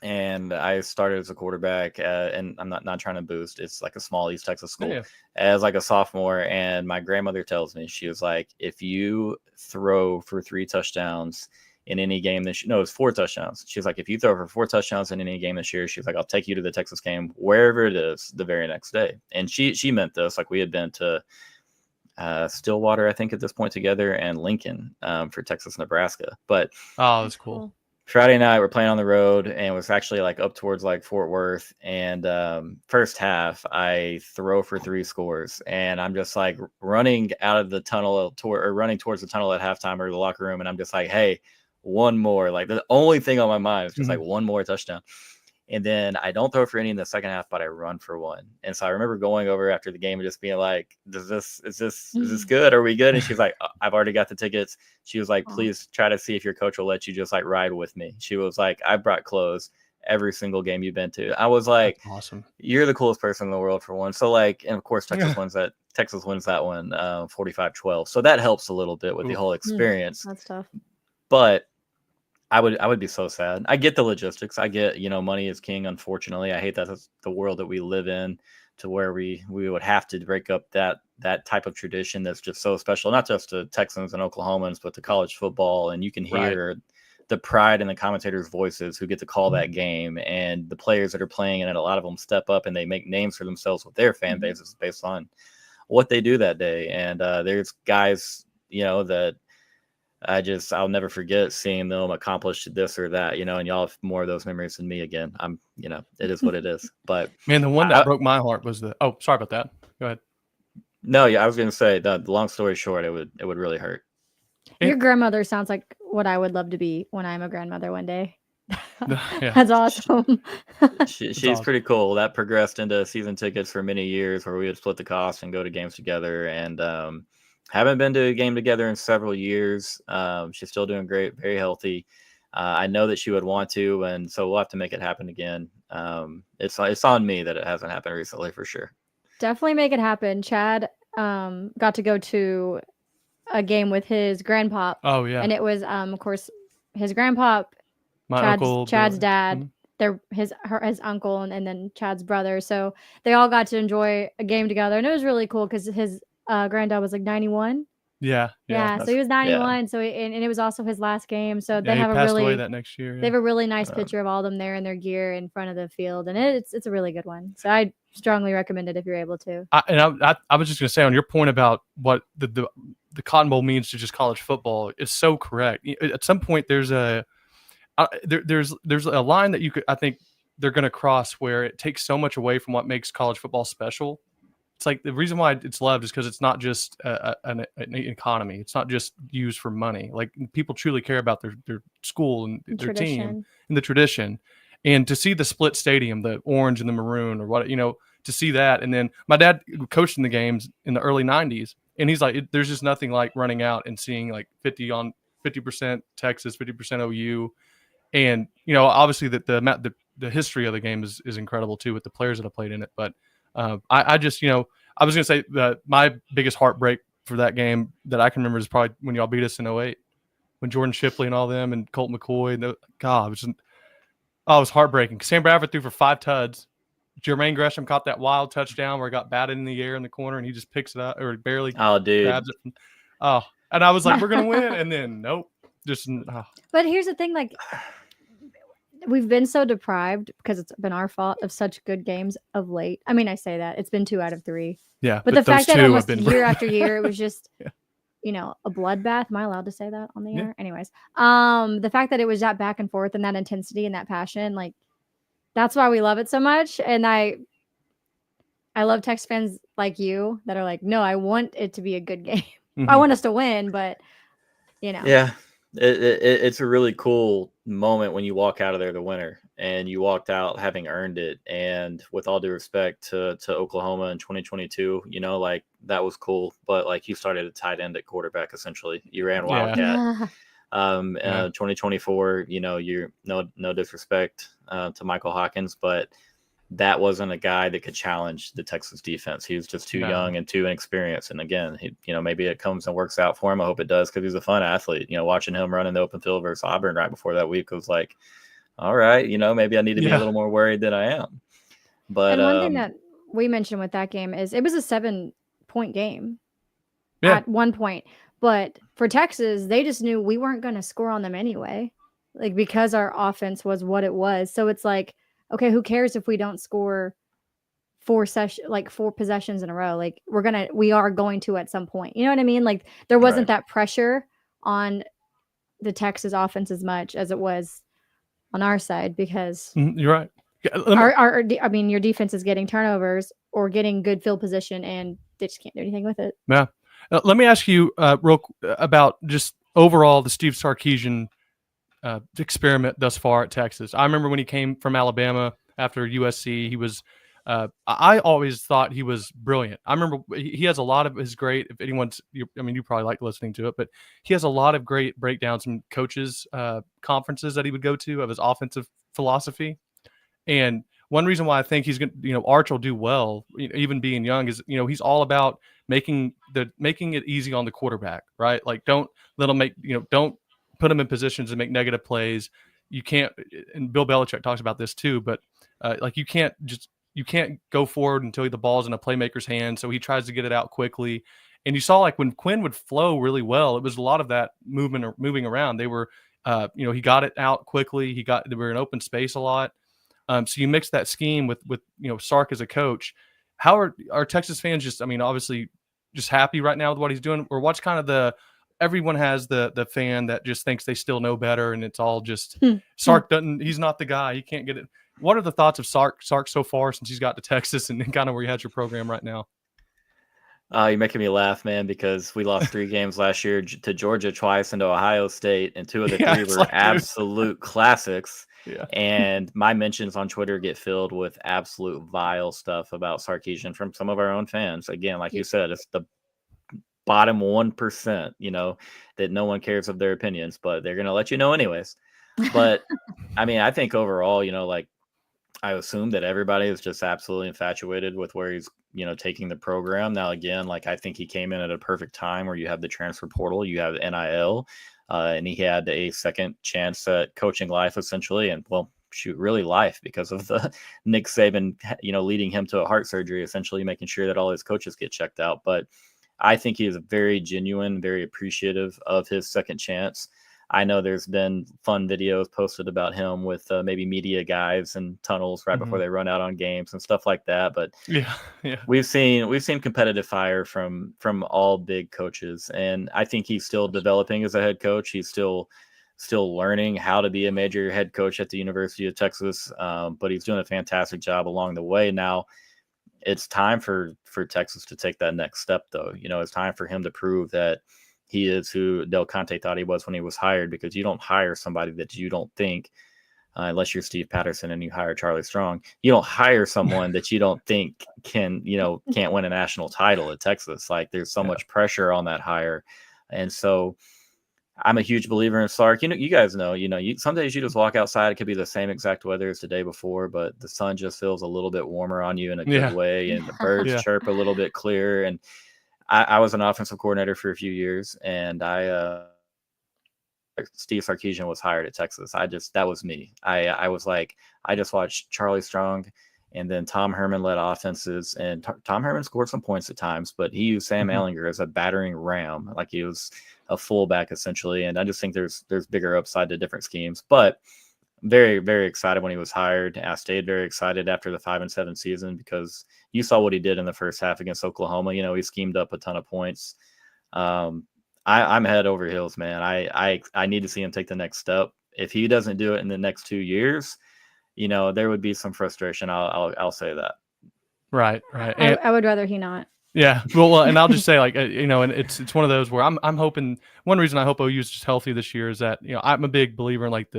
And I started as a quarterback, and I'm not trying to boost. It's like a small East Texas school as like a sophomore. And my grandmother tells me, she was like, if you throw for 3 touchdowns in any game this year, no, it's 4 touchdowns. She's like, if you throw for 4 touchdowns in any game this year, she's like, I'll take you to the Texas game, wherever it is, the very next day. And she meant this. Like we had been to Stillwater, I think at this point together, and Lincoln for Texas, Nebraska. But oh, that's cool. Friday night, we're playing on the road, and it was actually like up towards like Fort Worth. And first half, I throw for 3 scores, and I'm just like running out of the tunnel running towards the tunnel at halftime or the locker room, and I'm just like, hey, one more. Like the only thing on my mind is just like one more touchdown. And then I don't throw for any in the second half, but I run for 1. And so I remember going over after the game and just being like, is this good? Are we good? And she's like, I've already got the tickets. She was like, please try to see if your coach will let you just like ride with me. She was like, I brought clothes every single game you've been to. I was like, that's awesome. You're the coolest person in the world for one. So like, and of course Texas wins that one 45-12. So that helps a little bit with the whole experience. That's tough. But I would be so sad. I get the logistics. I get, money is king, unfortunately. I hate that that's the world that we live in, to where we would have to break up that type of tradition that's just so special, not just to Texans and Oklahomans, but to college football. And you can hear the pride in the commentators' voices who get to call that game, and the players that are playing in it. A lot of them step up and they make names for themselves with their fan bases based on what they do that day. And there's guys, that I'll never forget seeing them accomplish this or that, and y'all have more of those memories than me again. It is what it is. But man, the one that broke my heart was sorry about that. Go ahead. No, yeah, I was going to say that, long story short, it would really hurt. Your grandmother sounds like what I would love to be when I'm a grandmother one day. Yeah. That's awesome. She's awesome. Pretty cool. That progressed into season tickets for many years, where we would split the cost and go to games together. And haven't been to a game together in several years. She's still doing great, very healthy. I know that she would want to, and so we'll have to make it happen again. It's on me that it hasn't happened recently, for sure. Definitely make it happen. Chad got to go to a game with his grandpop. Oh yeah, and it was of course his grandpop, Chad's dad. They're his uncle, and then Chad's brother. So they all got to enjoy a game together, and it was really cool because his granddad was like 91. Yeah. So he was 91. Yeah. So and it was also his last game. So they have passed away that next year. Yeah. They have a really nice picture of all of them there in their gear in front of the field, and it's a really good one. So I strongly recommend it if you're able to. I was just going to say, on your point about what the Cotton Bowl means to just college football is so correct. At some point, there's a line that I think they're going to cross, where it takes so much away from what makes college football special. It's like the reason why it's loved is because it's not just an economy. It's not just used for money. Like, people truly care about their school and their team and the tradition. And to see the split stadium, the orange and the maroon, or what, to see that. And then my dad coached in the games in the early 90s. And he's like, there's just nothing like running out and seeing like 50% Texas, 50% OU. And, obviously that the the history of the game is incredible too, with the players that have played in it. But I just, I was gonna say that my biggest heartbreak for that game that I can remember is probably when y'all beat us in 08, when Jordan Shipley and all them and Colt McCoy. And God, it was heartbreaking. Sam Bradford threw for 5 tuds. Jermaine Gresham caught that wild touchdown where it got batted in the air in the corner, and he just picks it up or barely grabs it. And I was like, we're gonna win, and then nope. But here's the thing, like, we've been so deprived because it's been our fault of such good games of late. I mean, I say that it's been 2 out of 3. Yeah, but the fact that almost year after year, it was just yeah. A bloodbath. Am I allowed to say that on the air? Anyways, the fact that it was that back and forth and that intensity and that passion, like, that's why we love it so much. And I love Texas fans like you that are like, no, I want it to be a good game. Mm-hmm. I want us to win, but yeah, it's a really cool moment when you walk out of there the winner, and you walked out having earned it. And with all due respect to Oklahoma in 2022, like, that was cool, but like, you started a tight end at quarterback, essentially. You ran Wildcat. 2024, you're no disrespect to Michael Hawkins, but that wasn't a guy that could challenge the Texas defense. He was just too young and too inexperienced. And again, maybe it comes and works out for him. I hope it does, because he's a fun athlete. Watching him run in the open field versus Auburn right before that week was like, all right, maybe I need to be a little more worried than I am. But one thing that we mentioned with that game is it was a 7-point game at one point. But for Texas, they just knew we weren't going to score on them anyway, like, because our offense was what it was. So it's like, okay, who cares if we don't score 4 possessions in a row? Like, we are going to at some point. You know what I mean? Like, there wasn't that pressure on the Texas offense as much as it was on our side, because you're right. Your defense is getting turnovers or getting good field position, and they just can't do anything with it. Yeah. Let me ask you about just overall the Steve Sarkisian experiment thus far at Texas. I remember when he came from Alabama after USC, he was I always thought he was brilliant. I remember he has a lot of his great, if anyone's, you probably like listening to it, but he has a lot of great breakdowns from coaches conferences that he would go to of his offensive philosophy. And one reason why I think he's going to, Arch will do well, even being young, is, he's all about making it easy on the quarterback, right? Like, don't let him don't put him in positions to make negative plays. You can't, and Bill Belichick talks about this too, but you can't go forward until the ball's in a playmaker's hand. So he tries to get it out quickly. And you saw, like, when Quinn would flow really well, it was a lot of that movement or moving around. They were, he got it out quickly. They were in open space a lot. So you mix that scheme with Sark as a coach. How are Texas fans just, obviously just happy right now with what he's doing? Or what's kind of everyone has the fan that just thinks they still know better, and it's all just Sark he's not the guy. He can't get it. What are the thoughts of Sark so far since he's got to Texas and kind of where he has your program right now? You're making me laugh, man, because we lost 3 games last year to Georgia twice and to Ohio State, and 2 of the 3 were absolute classics. Yeah. And my mentions on Twitter get filled with absolute vile stuff about Sarkisian from some of our own fans. Again, like you said, it's the bottom 1%, that no one cares of their opinions, but they're going to let you know anyways. But I think overall, like, I assume that everybody is just absolutely infatuated with where he's, taking the program. Now, again, like, I think he came in at a perfect time where you have the transfer portal, you have NIL, and he had a second chance at coaching life, essentially. And, well, shoot, really life, because of the Nick Saban, leading him to a heart surgery, essentially making sure that all his coaches get checked out. But I think he is very genuine, very appreciative of his second chance. I know there's been fun videos posted about him with maybe media guys and tunnels right before they run out on games and stuff like that. But we've seen competitive fire from all big coaches, and I think he's still developing as a head coach. He's still learning how to be a major head coach at the University of Texas, but he's doing a fantastic job along the way. Now, it's time for Texas to take that next step, though. It's time for him to prove that he is who Del Conte thought he was when he was hired, because you don't hire somebody that you don't think, unless you're Steve Patterson and you hire Charlie Strong, you don't hire someone that you don't think can't win a national title at Texas. Like, there's so much pressure on that hire. And so I'm a huge believer in Sark. You guys know, some days you just walk outside. It could be the same exact weather as the day before, but the sun just feels a little bit warmer on you in a good way. And the birds chirp a little bit clearer. And I was an offensive coordinator for a few years, and Steve Sarkisian was hired at Texas. That was me. I was like, I just watched Charlie Strong, and then Tom Herman led offenses, and Tom Herman scored some points at times, but he used Sam Ehlinger as a battering ram, like he was a fullback essentially. And I just think there's bigger upside to different schemes. But very, very excited when he was hired. I stayed very excited after the 5-7 season because you saw what he did in the first half against Oklahoma. He schemed up a ton of points. I'm head over heels, man. I need to see him take the next step. If he doesn't do it in the next 2 years, there would be some frustration. I'll say that. Right. And I would rather he not. Yeah. Well, and I'll just say, like, and it's one of those where I'm hoping, one reason I hope OU is just healthy this year is that, I'm a big believer in like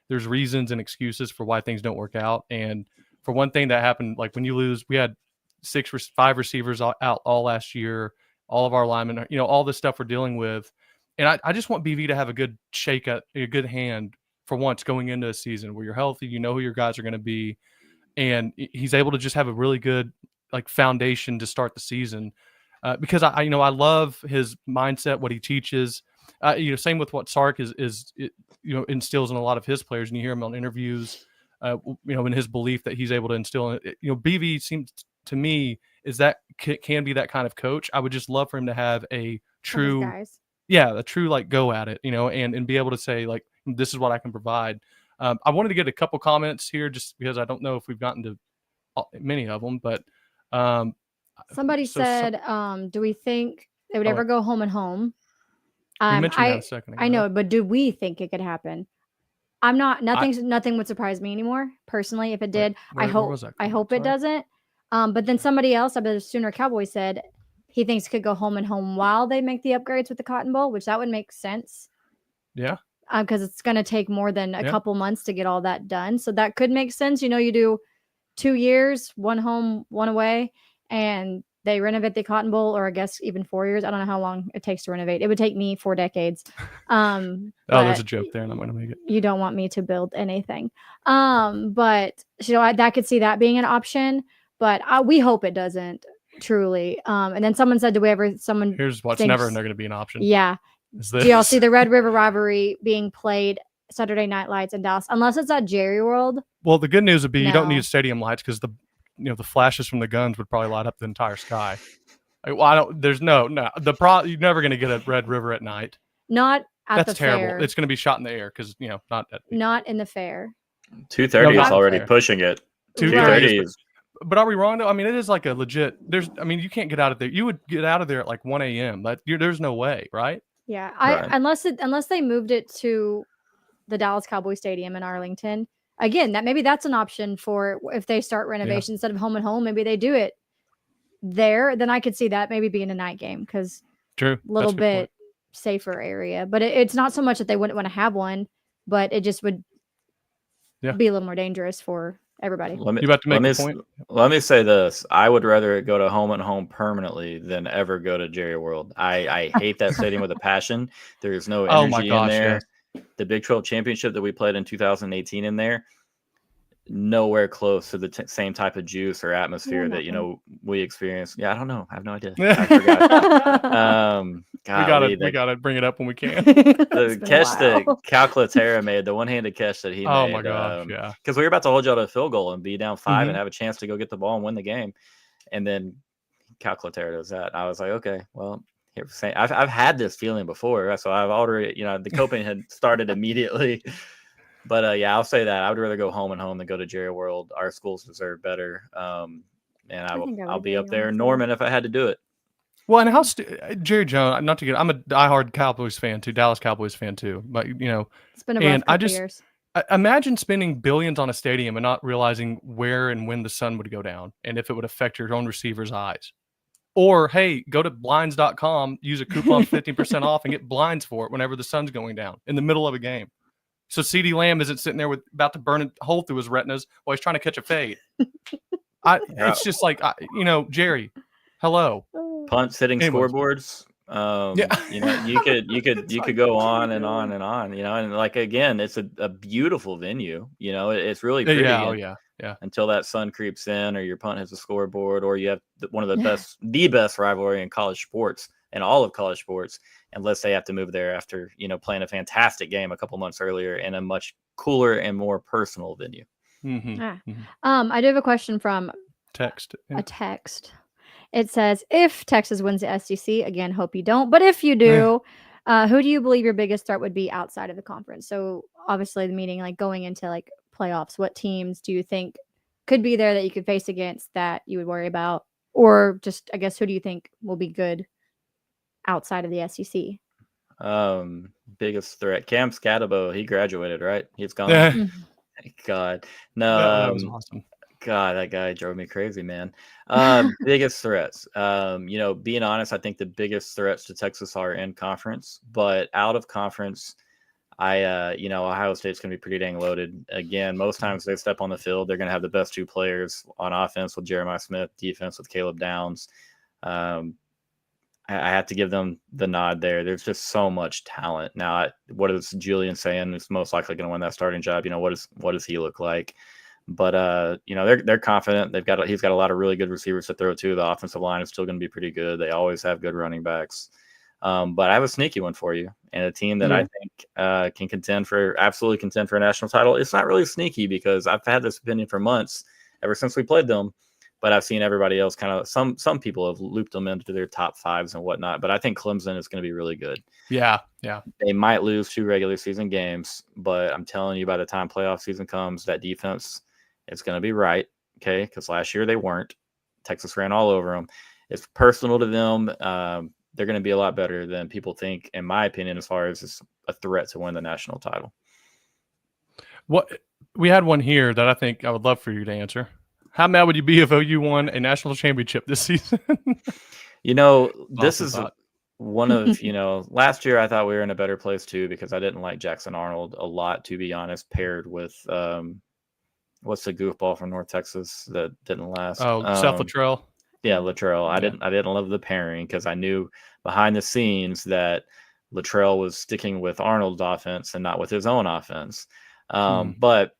there's reasons and excuses for why things don't work out. And for one thing that happened, like when you lose, we had 5 receivers out all last year, all of our linemen, all this stuff we're dealing with. And I just want BV to have a good shake at a good hand for once going into a season where you're healthy, who your guys are going to be. And he's able to just have a really good like foundation to start the season, because I love his mindset, what he teaches. Same with what Sark instills in a lot of his players, and you hear him on interviews. In his belief that he's able to instill. BV seems to me is that can be that kind of coach. I would just love for him to have a true, like go at it, and be able to say like this is what I can provide. I wanted to get a couple comments here just because I don't know if we've gotten to many of them, but. Somebody said, do we think they would ever go home and home? You mentioned that a second ago. I know, but do we think it could happen? I'm not. Nothing would surprise me anymore. Personally, if it did, I hope it doesn't. But then somebody else, I bet Sooner Cowboy said he thinks could go home and home while they make the upgrades with the Cotton Bowl, which that would make sense. Yeah. Because it's going to take more than a couple months to get all that done, so that could make sense. You do 2 years, 1 home, 1 away, and they renovate the Cotton Bowl, or I guess even 4 years. I don't know how long it takes to renovate. It would take me 4 decades. There's a joke there, and I'm going to make it. You don't want me to build anything. But I could see that being an option, but we hope it doesn't truly. And then someone said, here's what's never going to be an option. Yeah. Do y'all see the Red River Rivalry being played Saturday Night Lights in Dallas, unless it's at Jerry World? Well, the good news would be you don't need stadium lights because the flashes from the guns would probably light up the entire sky. You're never going to get a Red River at night. Not at That's the terrible. fair. It's going to be shot in the air because not in the fair. 2:30 is already pushing it. 2:30 is. But are we wrong though? I mean, it is like a legit. You can't get out of there. You would get out of there at like 1 a.m. There's no way, right? Yeah, unless they moved it to the Dallas Cowboy Stadium in Arlington. Again, that's an option for if they start renovation instead of home and home. Maybe they do it there. Then I could see that maybe being a night game because a little bit safer area. But it's not so much that they wouldn't want to have one, but it just would be a little more dangerous for everybody. You about to make a point? Let me say this: I would rather go to home and home permanently than ever go to Jerry World. I hate that stadium with a passion. There's no energy in there. Yeah. The Big 12 championship that we played in 2018 in there, nowhere close to the same type of juice or atmosphere that we experienced. Yeah, I don't know. I have no idea. I forgot. We gotta bring it up when we can. The catch that Calcaterra made, the one-handed catch that he made. Oh my gosh, because we were about to hold you out a field goal and be down 5 and have a chance to go get the ball and win the game, and then Calcaterra does that. I was like, okay, well. I've had this feeling before, so I've already, the coping had started immediately. But I'll say that I would rather go home and home than go to Jerry World. Our schools deserve better, and I'll be up there in Norman if I had to do it. Well, and Jerry Jones? I'm a diehard Cowboys fan too, Dallas Cowboys fan too. But it's been a rough couple years. Imagine spending billions on a stadium and not realizing where and when the sun would go down, and if it would affect your own receiver's eyes. Or, hey, go to blinds.com, use a coupon 15% off and get blinds for it whenever the sun's going down in the middle of a game. So CeeDee Lamb isn't sitting there about to burn a hole through his retinas while he's trying to catch a fade. It's just like, Jerry, hello. Punts hitting scoreboards. Yeah. You could go on and on and on, and like, again, it's a beautiful venue, it's really pretty. Yeah. Oh yeah. Yeah. Until that sun creeps in, or your punt hits the scoreboard, or you have one of the best rivalry in college sports, in all of college sports, unless they have to move there after, playing a fantastic game a couple months earlier in a much cooler and more personal venue. I do have a question from a text. It says, if Texas wins the SEC, again, hope you don't, but if you do, who do you believe your biggest threat would be outside of the conference? So obviously the meaning, like going into like playoffs, what teams do you think could be there that you could face against that you would worry about? Or just, I guess, who do you think will be good outside of the SEC? Biggest threat, Cam Scatabo, he graduated, right? He's gone. God, no, that was awesome. God, that guy drove me crazy, man. Biggest threats. Being honest, I think the biggest threats to Texas are in conference, but out of conference, Ohio State's going to be pretty dang loaded. Again, most times they step on the field, they're going to have the best two players on offense with Jeremiah Smith, defense with Caleb Downs. I have to give them the nod there. There's just so much talent. Now, what is Julian saying is most likely going to win that starting job? What does he look like? But they're confident. He's got a lot of really good receivers to throw to. The offensive line is still going to be pretty good. They always have good running backs. But I have a sneaky one for you, and a team that I think can absolutely contend for a national title. It's not really sneaky because I've had this opinion for months, ever since we played them. But I've seen everybody else kind of some people have looped them into their top fives and whatnot. But I think Clemson is going to be really good. Yeah. They might lose 2 regular season games, but I'm telling you, by the time playoff season comes, that defense is going to be right. Okay, because last year they weren't. Texas ran all over them. It's personal to them. They're going to be a lot better than people think, in my opinion, as far as a threat to win the national title. What we had one here that I think I would love for you to answer. How mad would you be if OU won a national championship this season? This is one of, last year I thought we were in a better place too, because I didn't like Jackson Arnold a lot, to be honest, paired with, what's the goofball from North Texas that didn't last? Oh, Seth Luttrell. Yeah, Luttrell. I didn't love the pairing because I knew behind the scenes that Luttrell was sticking with Arnold's offense and not with his own offense. But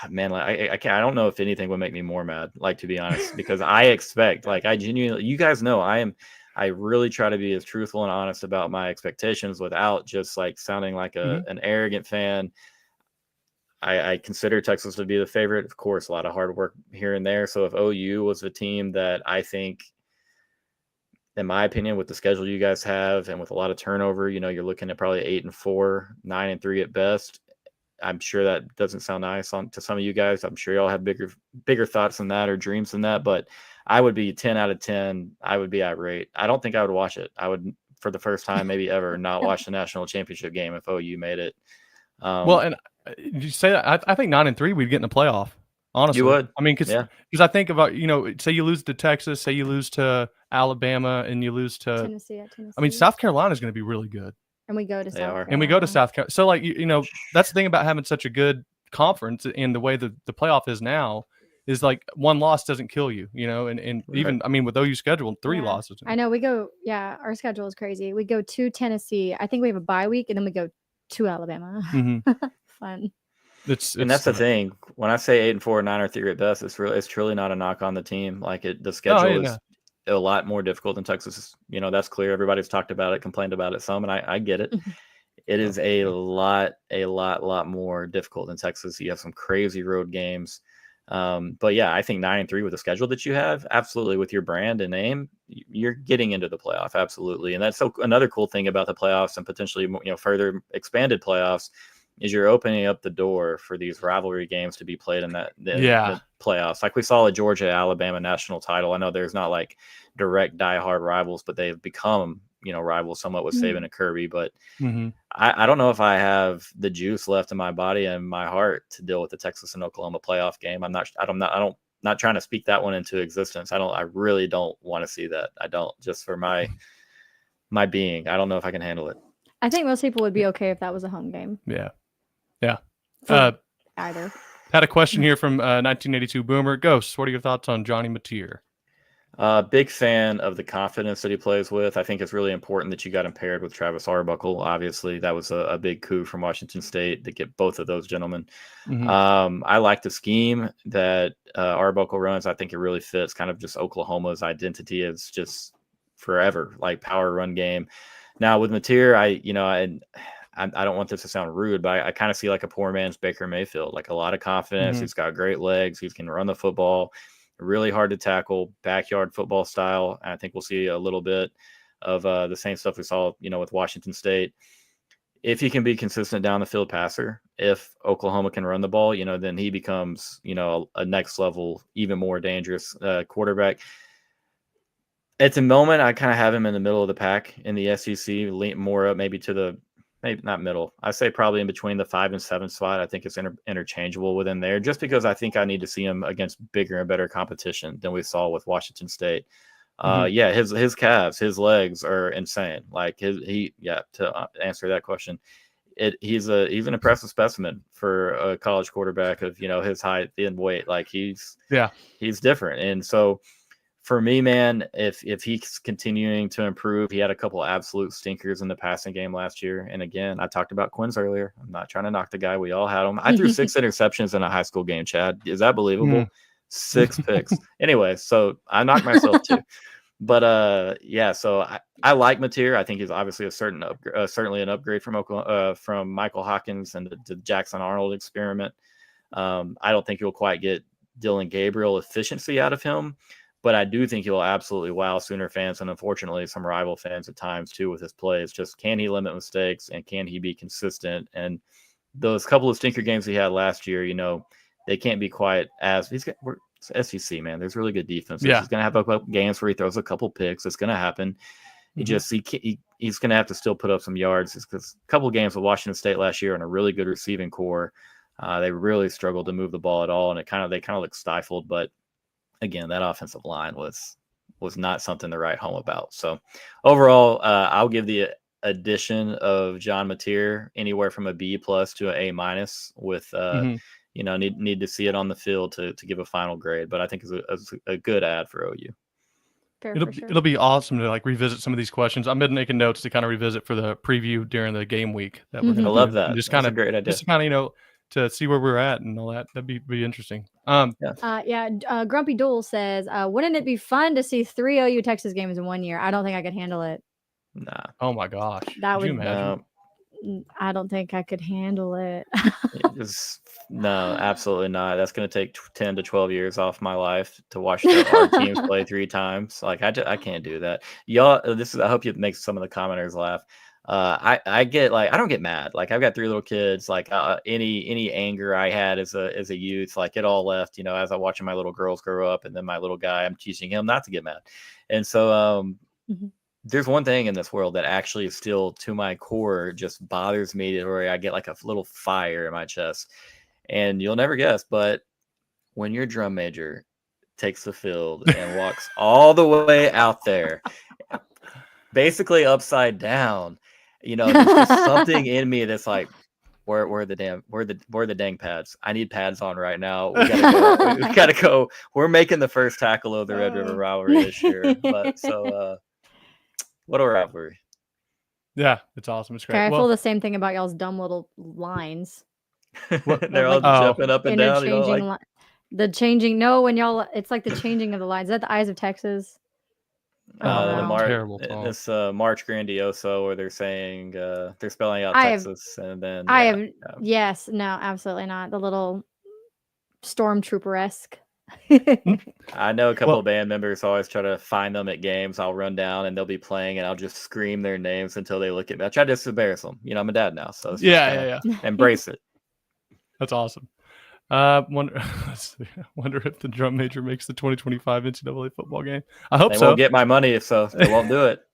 man, like I don't know if anything would make me more mad, like, to be honest, because I expect, like, I genuinely, you guys know, I really try to be as truthful and honest about my expectations without just like sounding like an arrogant fan. I consider Texas to be the favorite. Of course, a lot of hard work here and there. So if OU was a team that I think, in my opinion, with the schedule you guys have and with a lot of turnover, you're looking at probably 8-4, 9-3 at best. I'm sure that doesn't sound nice to some of you guys. I'm sure y'all have bigger thoughts than that or dreams than that, but I would be 10 out of 10. I would be irate. I don't think I would watch it. I would, for the first time, maybe ever, not watch the national championship game if OU made it. Well, and you say that, I think 9-3 we'd get in the playoff. Honestly, you would. I mean, because I think about, say you lose to Texas, say you lose to Alabama, and you lose to Tennessee. I mean, South Carolina is going to be really good. And we go to South Carolina. And we go to South Carolina. So, like, that's the thing about having such a good conference, and the way the playoff is now is like one loss doesn't kill you, and even, I mean, with OU schedule, 3 losses. I know we go, our schedule is crazy. We go to Tennessee. I think we have a bye week, and then we go to Alabama. Fun. It's that's the thing. When I say 8-4, 9-3 at best, it's truly not a knock on the team. Like, the schedule is a lot more difficult than Texas. That's clear. Everybody's talked about it, complained about it some, and I get it. It is a lot more difficult than Texas. You have some crazy road games. But yeah, I think 9-3 with the schedule that you have, absolutely, with your brand and name, you're getting into the playoff. Absolutely. And that's another cool thing about the playoffs, and potentially, further expanded playoffs, is you're opening up the door for these rivalry games to be played in the playoffs. Like we saw a Georgia-Alabama national title. I know there's not like direct diehard rivals, but they've become, rivals somewhat with Saban and Kirby. But I don't know if I have the juice left in my body and my heart to deal with the Texas and Oklahoma playoff game. I'm not trying to speak that one into existence. I really don't want to see that. I don't, just for my being. I don't know if I can handle it. I think most people would be okay if that was a home game. Yeah. Either. Had a question here from 1982 Boomer. Ghosts, what are your thoughts on Johnny Mateer? Big fan of the confidence that he plays with. I think it's really important that you got him paired with Travis Arbuckle. Obviously, that was a big coup from Washington State to get both of those gentlemen. I like the scheme that Arbuckle runs. I think it really fits kind of just Oklahoma's identity as just forever, like power run game. Now with Mateer, I don't want this to sound rude, but I kind of see like a poor man's Baker Mayfield, like a lot of confidence. He's got great legs. He can run the football. Really hard to tackle, backyard football style. I think we'll see a little bit of the same stuff we saw, with Washington State. If he can be consistent down the field passer, if Oklahoma can run the ball, then he becomes, a next level, even more dangerous quarterback. At the moment, I kind of have him in the middle of the pack in the SEC, lean more up maybe to the maybe not middle. I say probably in between the 5 and 7 spot. I think it's interchangeable within there, just because I think I need to see him against bigger and better competition than we saw with Washington State. Yeah, his calves, his legs are insane. Like to answer that question, he's an impressive specimen for a college quarterback of his height and weight. Like he's different, and so. For me, man, if he's continuing to improve, he had a couple absolute stinkers in the passing game last year. And again, I talked about Quinn's earlier. I'm not trying to knock the guy. We all had him. I threw 6 interceptions in a high school game, Chad. Is that believable? 6 picks. Anyway, so I knocked myself too. But so I like Mateer. I think he's obviously certainly an upgrade from Michael Hawkins and the Jackson Arnold experiment. I don't think he'll quite get Dylan Gabriel efficiency out of him. But I do think he will absolutely wow Sooner fans and unfortunately some rival fans at times too with his play. It's just, can he limit mistakes and can he be consistent? And those couple of stinker games he had last year, they can't be quite as we're SEC, man. There's really good defenses. He's going to have a couple games where he throws a couple picks. It's going to happen. He's going to have to still put up some yards because a couple of games with Washington State last year and a really good receiving core, they really struggled to move the ball at all, and they kind of looked stifled. But again, that offensive line was not something to write home about. So overall, I'll give the addition of John Mateer anywhere from a B+ to an A- with, need to see it on the field to give a final grade. But I think it's a good ad for OU. It'll be awesome to revisit some of these questions. I'm making notes to kind of revisit for the preview during the game week that we're going to. I love that. Just kind of a great idea. Just kind of to see where we're at and all that. That'd be interesting. Grumpy Duel says, wouldn't it be fun to see 3 OU Texas games in 1 year? I don't think I could handle it. Nah. Oh my gosh. That would you imagine? I don't think I could handle it. No, absolutely not. That's going to take 10 to 12 years off my life to watch our teams play 3 times. Like I can't do that. Y'all, I hope it makes some of the commenters laugh. I get I don't get mad. Like I've got 3 little kids. Like any anger I had as a youth, like it all left. As I'm watching my little girls grow up, and then my little guy, I'm teaching him not to get mad. And so there's one thing in this world that actually is still to my core just bothers me, where I get like a little fire in my chest. And you'll never guess, but when your drum major takes the field and walks all the way out there, basically upside down. There's just something in me that's like, where are the dang pads? I need pads on right now. We gotta go. We're making the first tackle of the Red River Rivalry this year. But what a rivalry. Yeah, it's awesome. It's great. I feel the same thing about y'all's dumb little lines. They're all jumping up and down. The changing. No, when y'all, it's like the changing of the lines. Is that the Eyes of Texas? Terrible. This March Grandioso, where they're saying they're spelling out Texas, and then yes, no, absolutely not. The little stormtrooper-esque. I know a couple of band members always try to find them at games. I'll run down and they'll be playing, and I'll just scream their names until they look at me. I try to just embarrass them. I'm a dad now, so embrace it. That's awesome. Wonder if the drum major makes the 2025 NCAA football game. I hope they so. Won't get my money if so. They won't do it.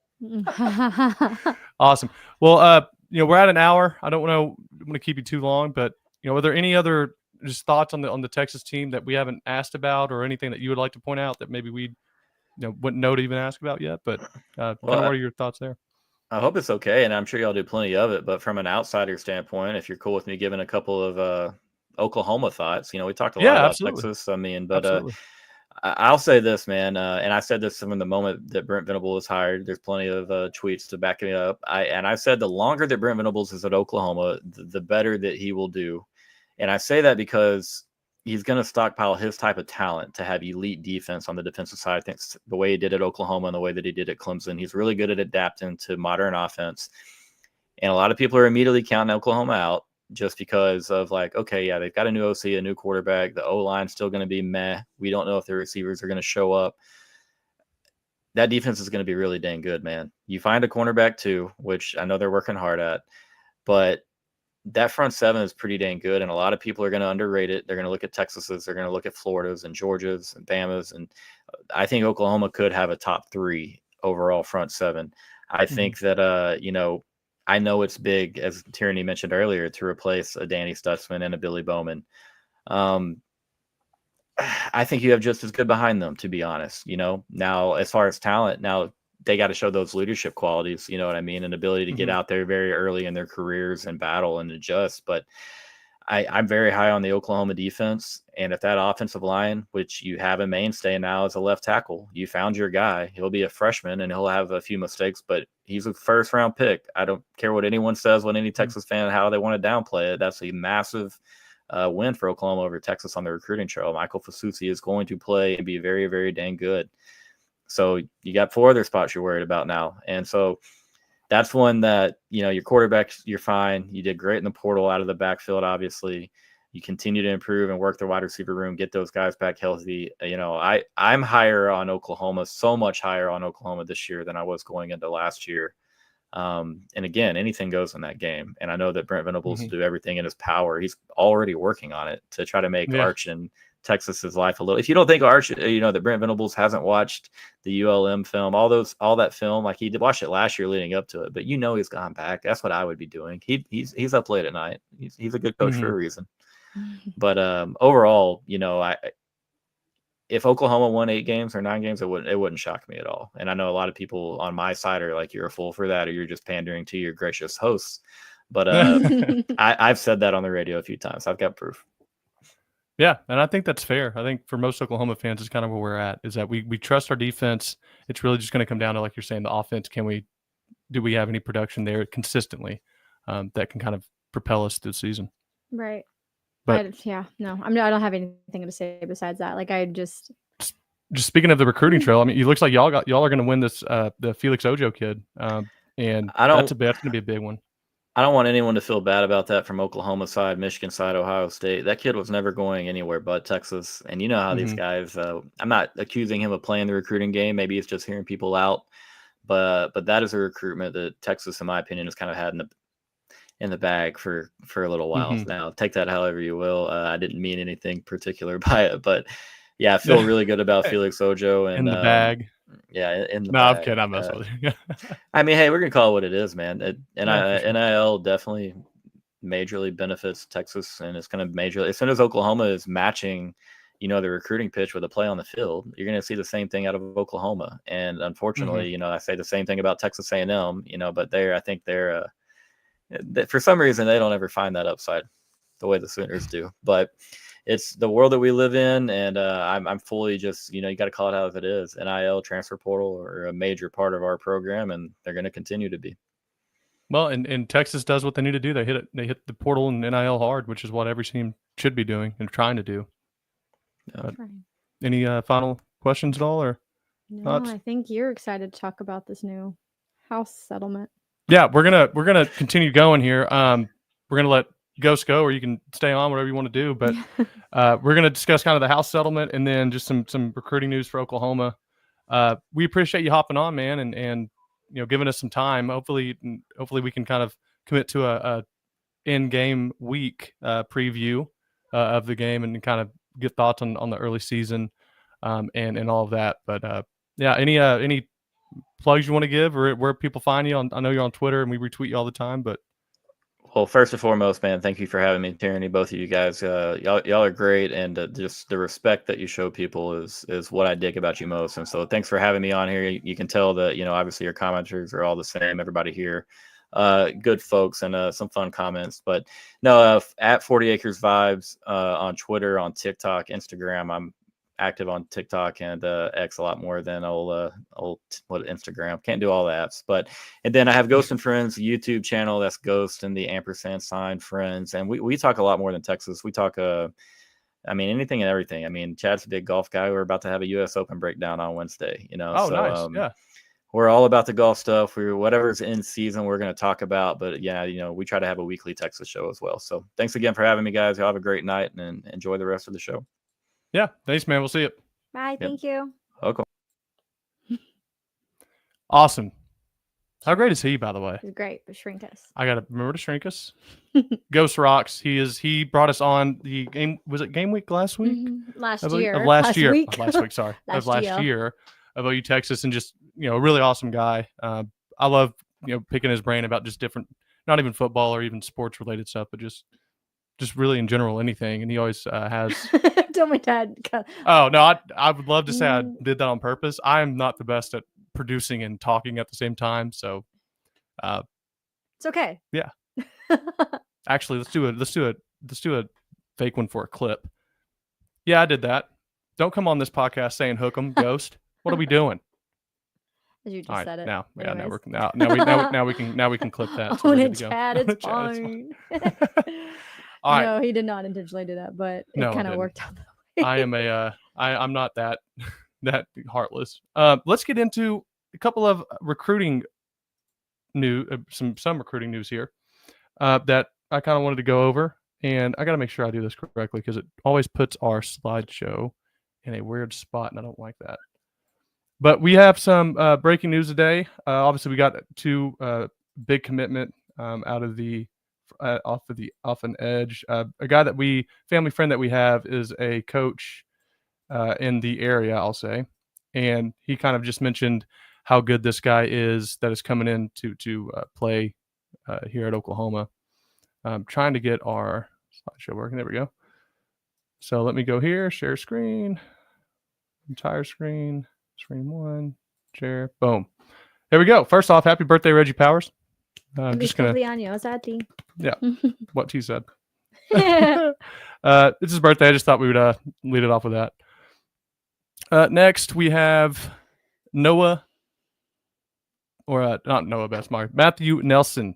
Awesome. Well, we're at an hour. I don't want to keep you too long, but are there any other just thoughts on the Texas team that we haven't asked about, or anything that you would like to point out that maybe we wouldn't know to even ask about yet? But what are your thoughts there? I hope it's okay, and I'm sure y'all do plenty of it. But from an outsider standpoint, if you're cool with me giving a couple of Oklahoma thoughts, we talked a lot about Texas. I mean, but I'll say this, man, and I said this from the moment that Brent Venable was hired. There's plenty of tweets to back me up. I said the longer that Brent Venables is at Oklahoma, the better that he will do. And I say that because he's going to stockpile his type of talent to have elite defense on the defensive side. I think the way he did at Oklahoma and the way that he did at Clemson, he's really good at adapting to modern offense. And a lot of people are immediately counting Oklahoma out just because of like, okay, yeah, they've got a new OC, a new quarterback. The O-line's still going to be meh. We don't know if the receivers are going to show up. That defense is going to be really dang good, man. You find a cornerback too, which I know they're working hard at, but that front seven is pretty dang good. And a lot of people are going to underrate it. They're going to look at Texas's, they're going to look at Florida's and Georgia's and Bama's. And I think Oklahoma could have a top 3 overall front seven. I think that, I know it's big, as Tierney mentioned earlier, to replace a Danny Stutzman and a Billy Bowman. I think you have just as good behind them, to be honest. Now as far as talent, now they got to show those leadership qualities, you know what I mean, an ability to get out there very early in their careers and battle and adjust. But I'm very high on the Oklahoma defense. And if that offensive line, which you have a mainstay now as a left tackle, you found your guy. He'll be a freshman and he'll have a few mistakes, but he's a first round pick. I don't care what anyone says, what any Texas fan, how they want to downplay it. That's a massive win for Oklahoma over Texas on the recruiting trail. Michael Fasusi is going to play and be very, very dang good. So you got 4 other spots you're worried about now. And so that's one that, your quarterback, you're fine. You did great in the portal out of the backfield, obviously. You continue to improve and work the wide receiver room, get those guys back healthy. I'm higher on Oklahoma, so much higher on Oklahoma this year than I was going into last year. And again, anything goes in that game. And I know that Brent Venables will do everything in his power. He's already working on it to try to make Arch and Texas's life a little. If you don't think Arch, that Brent Venables hasn't watched the ULM film, all that film, like he did watch it last year leading up to it, but he's gone back. That's what I would be doing. He's up late at night. He's a good coach for a reason. But overall, if Oklahoma won 8 games or 9 games, it wouldn't shock me at all. And I know a lot of people on my side are like, you're a fool for that, or you're just pandering to your gracious hosts. But I've said that on the radio a few times. I've got proof. Yeah, and I think that's fair. I think for most Oklahoma fans, it's kind of where we're at, is that we trust our defense. It's really just going to come down to, like you're saying, the offense. Do we have any production there consistently that can kind of propel us through the season? Right. But I don't have anything to say besides that. Like, I just speaking of the recruiting trail, I mean, it looks like y'all are going to win this the Felix Ojo kid, and that's going to be a big one. I don't want anyone to feel bad about that from Oklahoma side, Michigan side, Ohio State. That kid was never going anywhere but Texas. And you know how these guys, I'm not accusing him of playing the recruiting game. Maybe it's just hearing people out. But that is a recruitment that Texas, in my opinion, has kind of had in the bag for a little while now. Take that however you will. I didn't mean anything particular by it. But, yeah, I feel really good about Felix Ojo. And, in the bag. Yeah, in the no, bag. I'm kidding. I'm messing with you. I mean, hey, we're gonna call it what it is, man. NIL definitely majorly benefits Texas, and it's gonna majorly. As soon as Oklahoma is matching, the recruiting pitch with a play on the field, you're gonna see the same thing out of Oklahoma. And unfortunately, I say the same thing about Texas A&M. But I think they're for some reason they don't ever find that upside the way the Sooners do. But it's the world that we live in, and I'm fully just, you got to call it out as it is. NIL, transfer portal are a major part of our program, and they're going to continue to be. Well, and Texas does what they need to do. They hit the portal and NIL hard, which is what every team should be doing and trying to do. right. Any final questions at all, or thoughts? I think you're excited to talk about this new house settlement. Yeah, we're gonna continue going here. We're gonna let Ghost go, or you can stay on, whatever you want to do. But we're going to discuss kind of the house settlement and then just some recruiting news for Oklahoma. We appreciate you hopping on, man, and giving us some time. Hopefully we can kind of commit to a in-game week preview of the game and kind of get thoughts on the early season and all of that. But yeah, any plugs you want to give, or where people find you? I know you're on Twitter and we retweet you all the time, but. Well, first and foremost, man, thank you for having me, Tierney. Both of you guys, y'all are great, and just the respect that you show people is what I dig about you most. And so, thanks for having me on here. You can tell that obviously your commenters are all the same. Everybody here, good folks, and some fun comments. But no, at 40 Acres Vibes on Twitter, on TikTok, Instagram, I'm active on TikTok and X a lot more than old Instagram. Can't do all the apps, and then I have Ghost and Friends YouTube channel. That's Ghost and the ampersand sign Friends, and we talk a lot more than Texas. We talk anything and everything. I mean, Chad's a big golf guy. We're about to have a U.S. Open breakdown on Wednesday. Oh, so, nice. Yeah. We're all about the golf stuff. Whatever's in season, we're going to talk about. But yeah, we try to have a weekly Texas show as well. So thanks again for having me, guys. Y'all have a great night and enjoy the rest of the show. Yeah. Thanks, man. We'll see you. Bye. Thank you. Okay. Awesome. How great is he, by the way? He's great, but shrink us. I got to remember to shrink us. Ghost rocks. He brought us on the game. Was it game week last week? Last Last week. week, sorry. Of last year of OU Texas, and just, a really awesome guy. I love, picking his brain about just different, not even football or even sports related stuff, but just really in general, anything. And he always has. Tell my dad. Oh, no, I would love to say I did that on purpose. I am not the best at producing and talking at the same time. So it's okay. Yeah. Actually, let's do a fake one for a clip. Yeah, I did that. Don't come on this podcast saying hook 'em, Ghost. What are we doing? As you just said it. Now we can clip that. So Own it, Chad. It's fine. All right. No, he did not intentionally do that, but it kind of worked out that way. I'm not that heartless. Let's get into a couple of recruiting news, some recruiting news here that I kind of wanted to go over, and I got to make sure I do this correctly because it always puts our slideshow in a weird spot, and I don't like that. But we have some breaking news today. Obviously, we got two big commitment out of the off an edge. A guy family friend that we have is a coach in the area, I'll say, and he kind of just mentioned how good this guy is that is coming in to play here at Oklahoma. I'm trying to get our slideshow working. There we go. So let me go here, share screen, entire screen. Screen one, share, boom. There we go. First off, happy birthday, Reggie Powers. I'm just gonna. Yeah, what he said. It's his birthday. I just thought we would lead it off with that. Next, we have Noah, or not Noah Bestmeyer. Matthew Nelson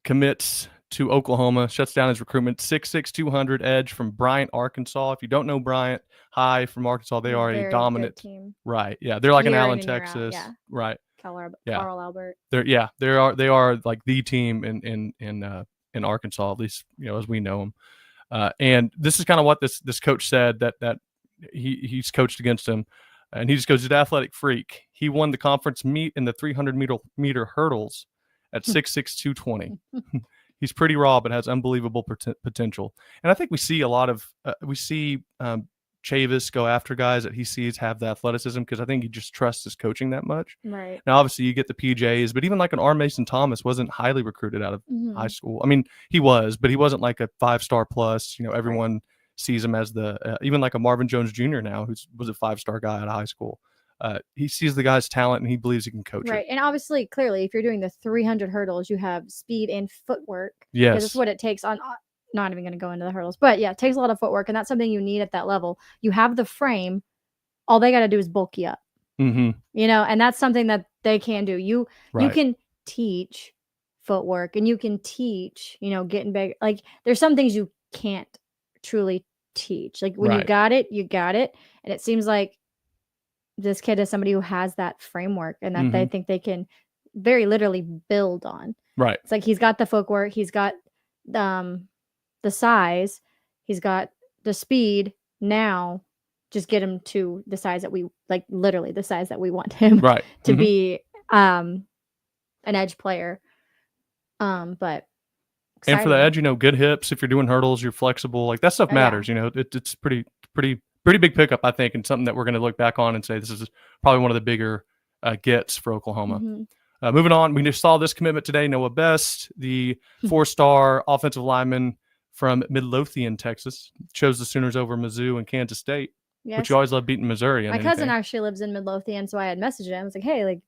commits to Oklahoma, shuts down his recruitment. 6'6", 200 edge from Bryant, Arkansas. If you don't know Bryant High from Arkansas, they are a dominant team. Right. Yeah, they're like an Allen, Texas. Yeah. Right. Carl Albert. They are like the team in Arkansas, at least as we know them. And this is kind of what this coach said that he's coached against him, and he just goes, he's an athletic freak. He won the conference meet in the 300 meter hurdles at 6'6", 220. He's pretty raw, but has unbelievable potential. And I think we see a lot of Chavis go after guys that he sees have the athleticism because I think he just trusts his coaching that much. Right. Now, obviously, you get the PJs, but even like an R. Mason Thomas wasn't highly recruited out of high school. I mean, he was, but he wasn't like a 5-star plus. Everyone sees him as the even like a Marvin Jones Jr. now, who was a 5-star guy out of high school. He sees the guy's talent and he believes he can coach right. it. And obviously, clearly, if you're doing the 300 hurdles, you have speed and footwork. Yes. Because it's what it takes on. Not even going to go into the hurdles, but yeah, it takes a lot of footwork, and that's something you need at that level. You have the frame. All they got to do is bulk you up. Mm-hmm. And that's something that they can do. You can teach footwork, and you can teach, getting big. Like there's some things you can't truly teach. Like when you got it, you got it. And it seems like this kid is somebody who has that framework and that they think they can very literally build on. Right. It's like he's got the footwork, he's got the size, he's got the speed. Now just get him to the size that we like, literally the size that we want him to be an edge player. But exciting. And for the edge, good hips. If you're doing hurdles, you're flexible. Like that stuff matters. It's pretty big pickup, I think, and something that we're going to look back on and say this is probably one of the bigger gets for Oklahoma. Moving on, we just saw this commitment today. Noah Best, the 4-star offensive lineman from Midlothian, Texas, chose the Sooners over Mizzou and Kansas State, which you always love beating Missouri. My cousin actually lives in Midlothian, so I had messaged him. I was like, hey, like,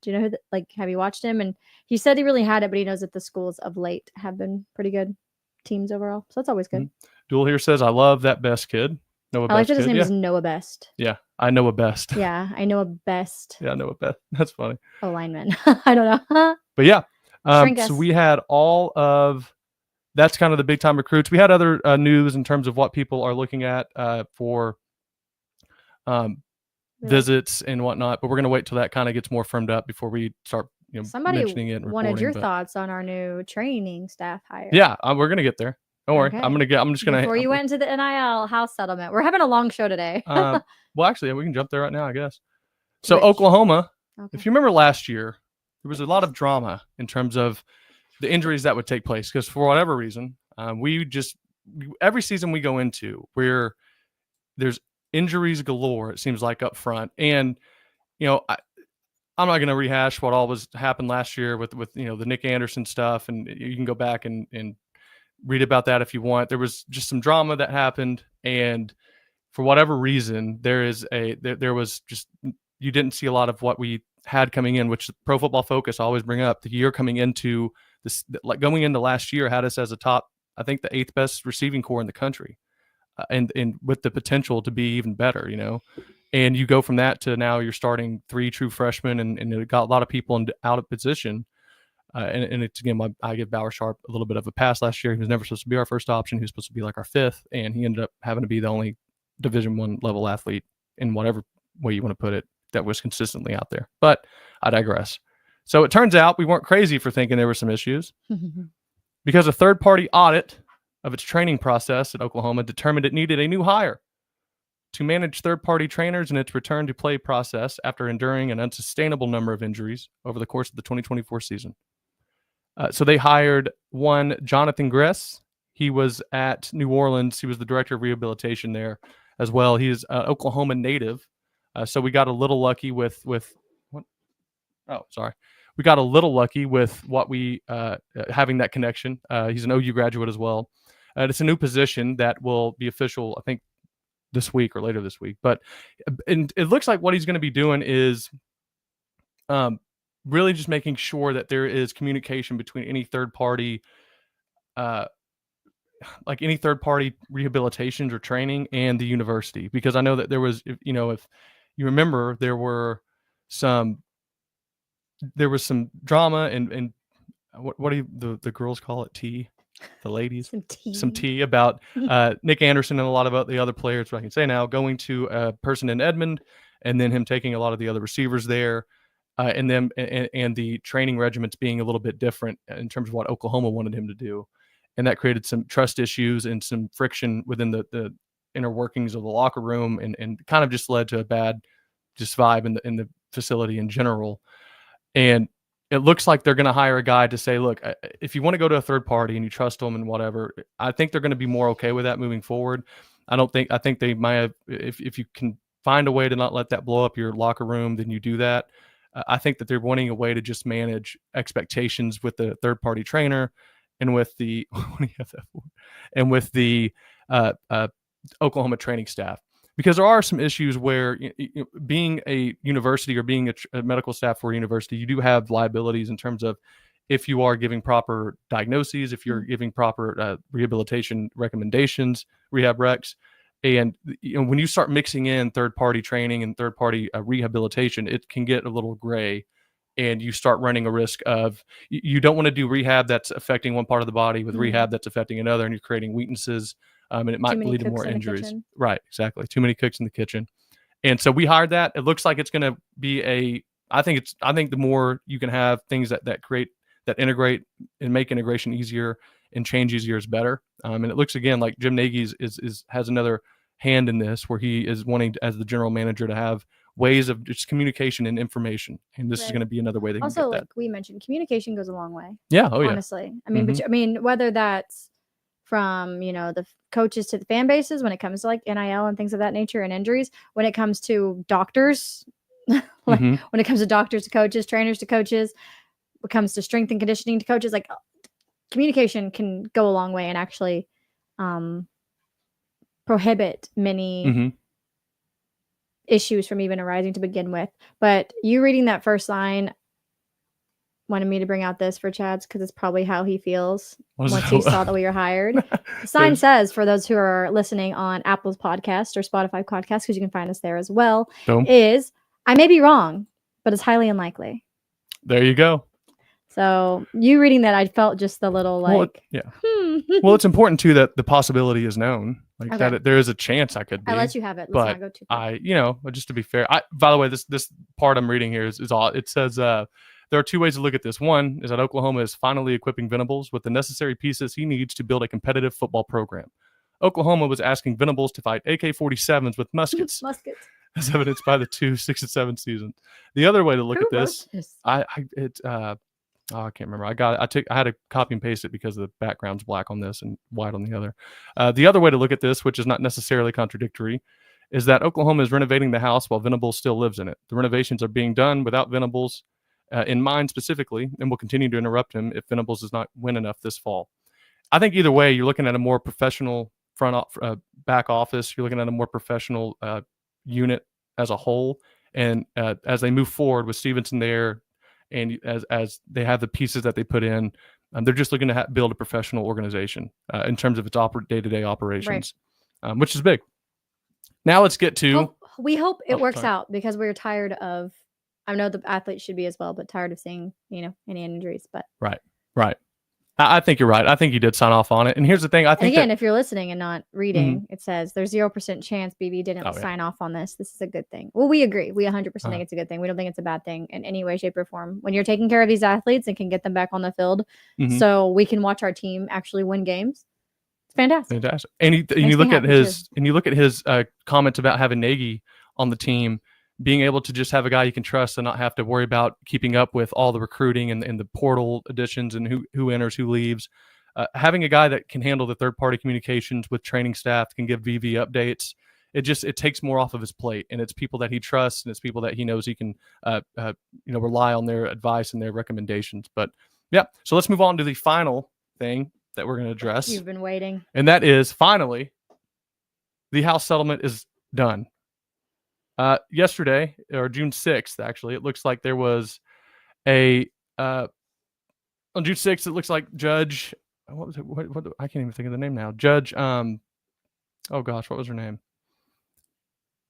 do you know who, have you watched him? And he said he really had it, but he knows that the schools of late have been pretty good teams overall. So that's always good. Duel here says, I love that Best kid. Noah I like Best that his kid. name Yeah. is Noah Best. Yeah. I know a best. Yeah, I know a best Yeah, I know a best. That's funny. lineman. I don't know. But yeah. Shrink So us. we had all of that's kind of the big time recruits. We had other news in terms of what people are looking at for visits and whatnot, but we're going to wait till that kind of gets more firmed up before we start Somebody mentioning it and wanted reporting. your But thoughts on our new training staff hire. yeah, we're going to get there. Don't worry. Okay. I'm just going to. Before you went into the NIL house settlement, we're having a long show today. Well, actually, we can jump there right now, I guess. So Which? Oklahoma, Okay. if you remember last year, there was a lot of drama in terms of the injuries that would take place because for whatever reason, every season we go into where there's injuries galore, it seems like up front. And, I'm not going to rehash what all happened last year with the Nick Anderson stuff. And you can go back and read about that if you want. There was just some drama that happened. And for whatever reason, there was just, you didn't see a lot of what we had coming in, which Pro Football Focus always bring up. The year coming into this, like going into last year, had us as a top, I think the 8th best receiving core in the country. And with the potential to be even better, and you go from that to now you're starting 3 true freshmen and it got a lot of people out of position. And it's again, I give Bauer Sharp a little bit of a pass last year. He was never supposed to be our first option. He was supposed to be like our 5th, and he ended up having to be the only Division I level athlete in whatever way you want to put it that was consistently out there. But I digress. So it turns out we weren't crazy for thinking there were some issues because a third-party audit of its training process at Oklahoma determined it needed a new hire to manage third-party trainers in its return to play process after enduring an unsustainable number of injuries over the course of the 2024 season. So they hired one Jonathan Gress. He was at New Orleans. He was the director of rehabilitation there as well. He is an Oklahoma native. So we got a little lucky with what? Oh, sorry. We got a little lucky with what we having that connection. He's an OU graduate as well. It's a new position that will be official, I think, this week or later this week. But and it looks like what he's going to be doing is really just making sure that there is communication between any third party, like any third party rehabilitations or training and the university. Because I know that there was, if you remember, there was some drama and what do the girls call it? Tea. The ladies, some tea about Nick Anderson and a lot of the other players, what I can say now, going to a person in Edmond and then him taking a lot of the other receivers there and the training regiments being a little bit different in terms of what Oklahoma wanted him to do. And that created some trust issues and some friction within the inner workings of the locker room and kind of just led to a bad just vibe in the facility in general. And it looks like they're going to hire a guy to say, look, if you want to go to a third party and you trust them and whatever, I think they're going to be more okay with that moving forward. I think they might have, if you can find a way to not let that blow up your locker room, then you do that. I think that they're wanting a way to just manage expectations with the third party trainer and with the, Oklahoma training staff. Because there are some issues where being a university or being a medical staff for a university, you do have liabilities in terms of if you are giving proper diagnoses, if you're giving proper rehabilitation recommendations, rehab recs. And when you start mixing in third-party training and third-party rehabilitation, it can get a little gray. And you start running a risk of you don't want to do rehab that's affecting one part of the body with rehab that's affecting another, and you're creating weaknesses. And it might lead to more injuries. Right, exactly. Too many cooks in the kitchen. And so we hired that. It looks like it's going to be I think the more you can have things that create, that integrate and make integration easier and change easier is better. And it looks again like Jim Nagy has another hand in this where he is wanting as the general manager to have ways of just communication and information. And this is going to be another way they can get that. Also, like we mentioned, communication goes a long way. Yeah. Oh, yeah. Honestly. I mean, whether that's from, the coaches to the fan bases when it comes to like NIL and things of that nature and injuries, when it comes to doctors, when it comes to doctors to coaches, trainers to coaches, when it comes to strength and conditioning to coaches, like communication can go a long way and actually prohibit many issues from even arising to begin with. But you reading that first line, wanted me to bring out this for Chad's because it's probably how he feels What is once it? he saw that we were hired. The sign says, for those who are listening on Apple's podcast or Spotify podcast, because you can find us there as well, Boom. is I may be wrong, but it's highly unlikely. There you go. So you reading that, I felt just the little like, yeah. Well, it's important too that the possibility is known, like Okay. that there is a chance I could be. I let you have it. Let's but not go too far. just to be fair, by the way, this part I'm reading here is all it says. There are two ways to look at this. One is that Oklahoma is finally equipping Venables with the necessary pieces he needs to build a competitive football program. Oklahoma was asking Venables to fight AK-47s with muskets, as evidenced by the 2 6 and 7 seasons. The other way to look Who at this, wrote I can't remember. I had to copy and paste it because the background's black on this and white on the other. The other way to look at this, which is not necessarily contradictory, is that Oklahoma is renovating the house while Venables still lives in it. The renovations are being done without Venables in mind specifically, and will continue to interrupt him if Venables does not win enough this fall. I think either way, you're looking at a more professional back office. You're looking at a more professional unit as a whole. And as they move forward with Stevenson there, and as they have the pieces that they put in, they're just looking to build a professional organization in terms of its day-to-day operations, which is big. Now let's get to. We hope it works sorry. out because we're tired of. I know the athletes should be as well, but tired of seeing any injuries. But Right. I think you're right. I think you did sign off on it. And here's the thing. I think again, if you're listening and not reading, it says there's 0% chance BB didn't sign off on this. This is a good thing. Well, we agree. We 100% think it's a good thing. We don't think it's a bad thing in any way, shape, or form. When you're taking care of these athletes and can get them back on the field, so we can watch our team actually win games. It's fantastic. Fantastic. And you look at his comments about having Nagy on the team, being able to just have a guy you can trust and not have to worry about keeping up with all the recruiting and the portal additions and who enters, who leaves. Having a guy that can handle the third-party communications with training staff, can give VV updates. It takes more off of his plate, and it's people that he trusts, and it's people that he knows he can rely on their advice and their recommendations. But yeah, so let's move on to the final thing that we're going to address. You've been waiting. And that is finally the house settlement is done. Yesterday, or June 6th, actually, it looks like there was on June 6th, it looks like Judge, what was it? What I can't even think of the name now. Judge, oh gosh, what was her name?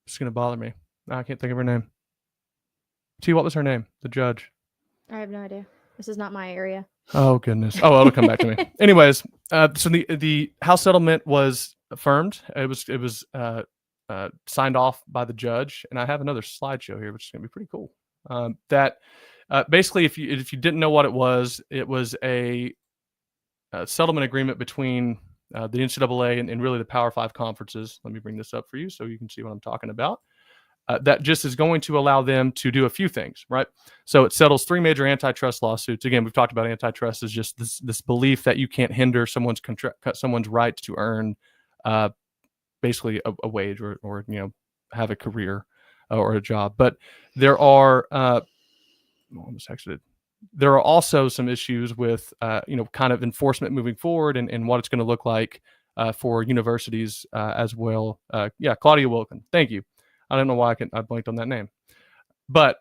It's going to bother me. I can't think of her name. What was her name? The judge. I have no idea. This is not my area. Oh, goodness. Oh, it'll come back to me. Anyways, so the house settlement was affirmed. It was signed off by the judge, and I have another slideshow here, which is going to be pretty cool. Basically, if you didn't know what it was a settlement agreement between the NCAA and really the Power 5 conferences. Let me bring this up for you so you can see what I'm talking about. That just is going to allow them to do a few things, right? So it settles 3 major antitrust lawsuits. Again, we've talked about antitrust as just this belief that you can't hinder someone's right to earn basically a wage or have a career or a job. But there are almost exited. There are also some issues with kind of enforcement moving forward and what it's going to look like for universities as well. Claudia Wilkin. Thank you. I don't know why I blanked on that name. But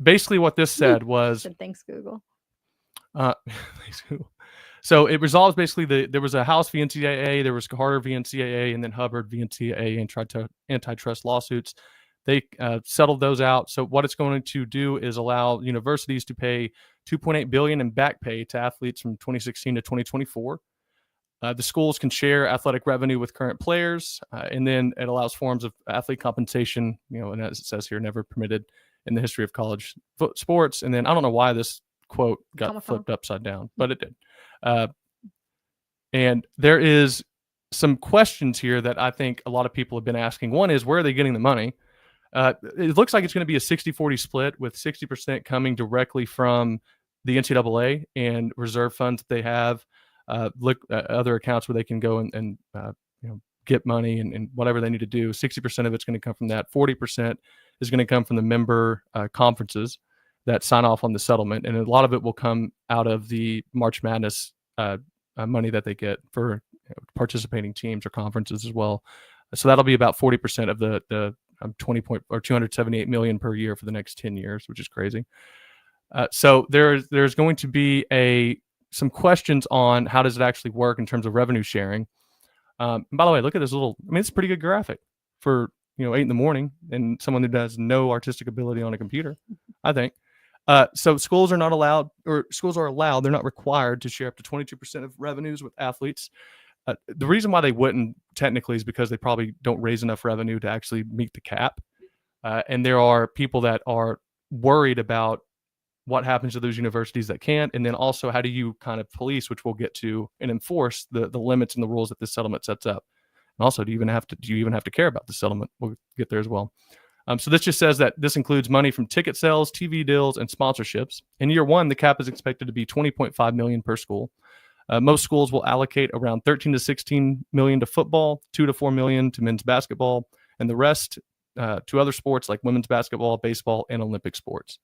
basically what this said was thanks, Google. Thanks, Google. So it resolves basically there was a House v. NCAA, there was Carter v. NCAA, and then Hubbard v. NCAA and antitrust lawsuits. They settled those out. So what it's going to do is allow universities to pay $2.8 billion in back pay to athletes from 2016 to 2024. The schools can share athletic revenue with current players, and then it allows forms of athlete compensation, and as it says here, never permitted in the history of college sports. And then I don't know why this quote got flipped upside down, but it did. And there is some questions here that I think a lot of people have been asking. One is, where are they getting the money? It looks like it's going to be a 60-40 split, with 60% coming directly from the NCAA and reserve funds that they have. Look at other accounts where they can go and get money and whatever they need to do. 60% of it's going to come from that. 40% is going to come from the member conferences that sign off on the settlement, and a lot of it will come out of the March Madness money that they get for participating teams or conferences as well. So that'll be about 40% of the $278 million per year for the next 10 years, which is crazy. So there's going to be some questions on how does it actually work in terms of revenue sharing. And by the way, look at this little. I mean, it's a pretty good graphic for 8 in the morning and someone who has no artistic ability on a computer, I think. So schools are not allowed, or schools are allowed. They're not required to share up to 22% of revenues with athletes. The reason why they wouldn't technically is because they probably don't raise enough revenue to actually meet the cap. And there are people that are worried about what happens to those universities that can't, and then also how do you kind of police, which we'll get to, and enforce the limits and the rules that this settlement sets up. And also, do you even have to care about the settlement? We'll get there as well. So this just says that this includes money from ticket sales, TV deals, and sponsorships. In year one, the cap is expected to be $20.5 million per school. Most schools will allocate around $13 to $16 million to football, $2 to $4 million to men's basketball, and the rest to other sports like women's basketball, baseball, and Olympic sports.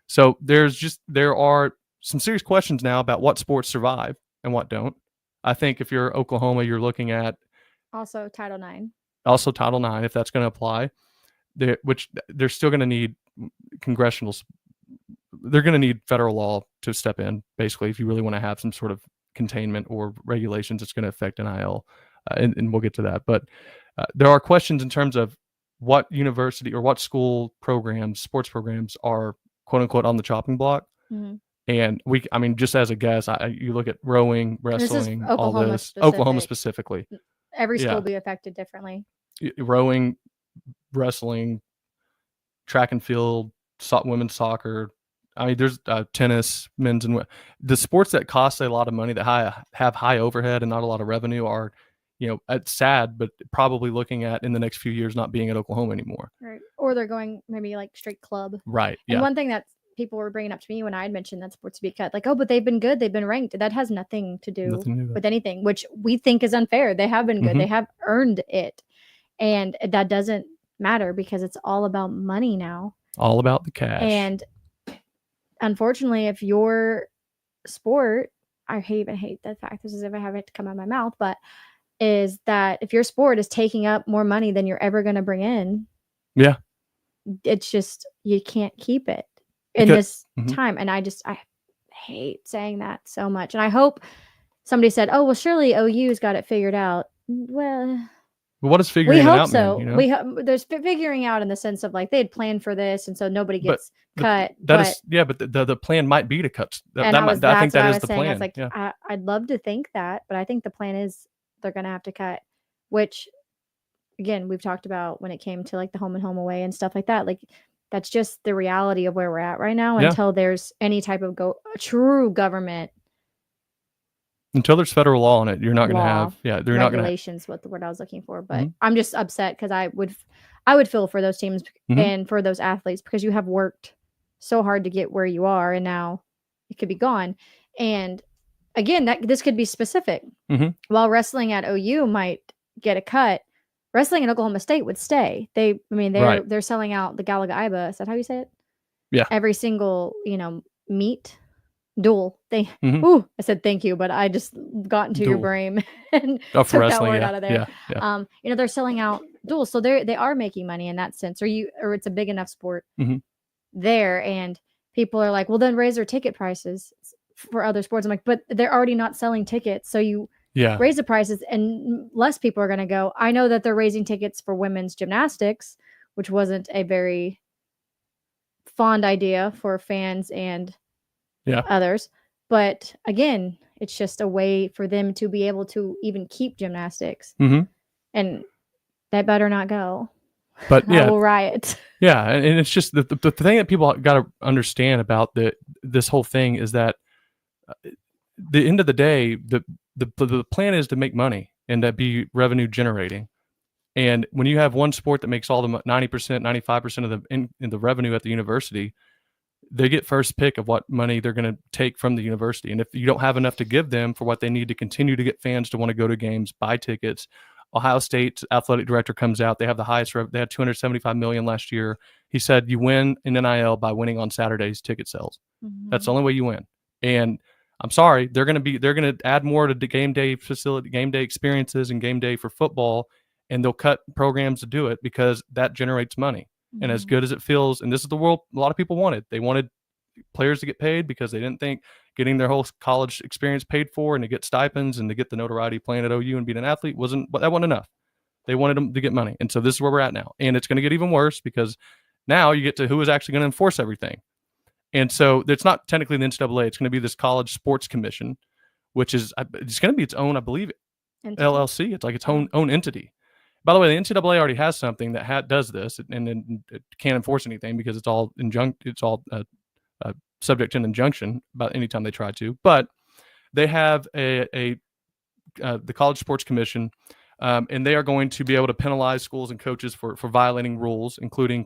So there are some serious questions now about what sports survive and what don't. I think if you're Oklahoma, you're looking at also Title IX. Also Title IX, if that's going to apply, which they're still going to need they're going to need federal law to step in, basically, if you really want to have some sort of containment or regulations that's going to affect NIL. And we'll get to that. But there are questions in terms of what university or what school programs, sports programs are quote unquote on the chopping block. Mm-hmm. And just as a guess, you look at rowing, wrestling, all this, Oklahoma specifically. Every school will be affected differently. Rowing, wrestling, track and field, women's soccer. There's tennis, men's and the sports that cost a lot of money, that have high overhead and not a lot of revenue are, it's sad, but probably looking at in the next few years not being at Oklahoma anymore. Right. Or they're going maybe like straight club. Right. And one thing that people were bringing up to me when I had mentioned that sports to be cut, like, oh, but they've been good, they've been ranked. That has nothing to do with anything, which we think is unfair. They have been good. Mm-hmm. They have earned it. And that doesn't matter because it's all about money now. All about the cash. And unfortunately, if your sport, I even hate the fact this is if I have it to come out of my mouth, but is that if your sport is taking up more money than you're ever going to bring in, it's just, you can't keep it in this time. And I hate saying that so much. And I hope somebody said, oh, well, surely OU's got it figured out. Well, what is figuring it out? So. There's figuring out in the sense of like they had planned for this, and so nobody gets cut. But the plan might be to cut. I think that is the plan. I was like, I'd love to think that, but I think the plan is they're going to have to cut, which again, we've talked about when it came to like the home and home away and stuff like that. Like that's just the reality of where we're at right now until there's any type of true government. Until there's federal law on it, you're not going to have, they're not going to regulations. What the word I was looking for, but I'm just upset because I would feel for those teams and for those athletes because you have worked so hard to get where you are, and now it could be gone. And again, this could be specific. Mm-hmm. While wrestling at OU might get a cut, wrestling at Oklahoma State would stay. They're selling out the Galaga-Iba. Is that how you say it? Yeah. Every single meet. Duel thing. Mm-hmm. Ooh, I said thank you, but I just got into your brain and took that word out of there. Yeah. They're selling out duels, so they are making money in that sense. Or it's a big enough sport there, and people are like, well, then raise their ticket prices for other sports. I'm like, but they're already not selling tickets, so you raise the prices, and less people are going to go. I know that they're raising tickets for women's gymnastics, which wasn't a very fond idea for fans and others, but again, it's just a way for them to be able to even keep gymnastics, and that better not go. But I will riot. Yeah, and it's just the thing that people got to understand about this whole thing is that the end of the day, the plan is to make money and to be revenue generating. And when you have one sport that makes all the 90%, 95% of the revenue at the university, they get first pick of what money they're going to take from the university. And if you don't have enough to give them for what they need to continue to get fans to want to go to games, buy tickets, Ohio State's athletic director comes out. They have the highest. They had $275 million last year. He said, "You win in NIL by winning on Saturday's ticket sales. Mm-hmm. That's the only way you win." And I'm sorry, they're going to add more to the game day facility, game day experiences, and game day for football, and they'll cut programs to do it because that generates money. And as good as it feels, and this is the world a lot of people wanted. They wanted players to get paid because they didn't think getting their whole college experience paid for and to get stipends and to get the notoriety playing at OU and being an athlete wasn't enough. They wanted them to get money. And so this is where we're at now. And it's going to get even worse because now you get to who is actually going to enforce everything. And so it's not technically the NCAA. It's going to be this College Sports Commission, which is, it's going to be its own, I believe, LLC. It's like its own entity. By the way, the NCAA already has something that does this, and it can't enforce anything because it's all subject to an injunction about any time they try to. But they have the College Sports Commission, and they are going to be able to penalize schools and coaches for violating rules, including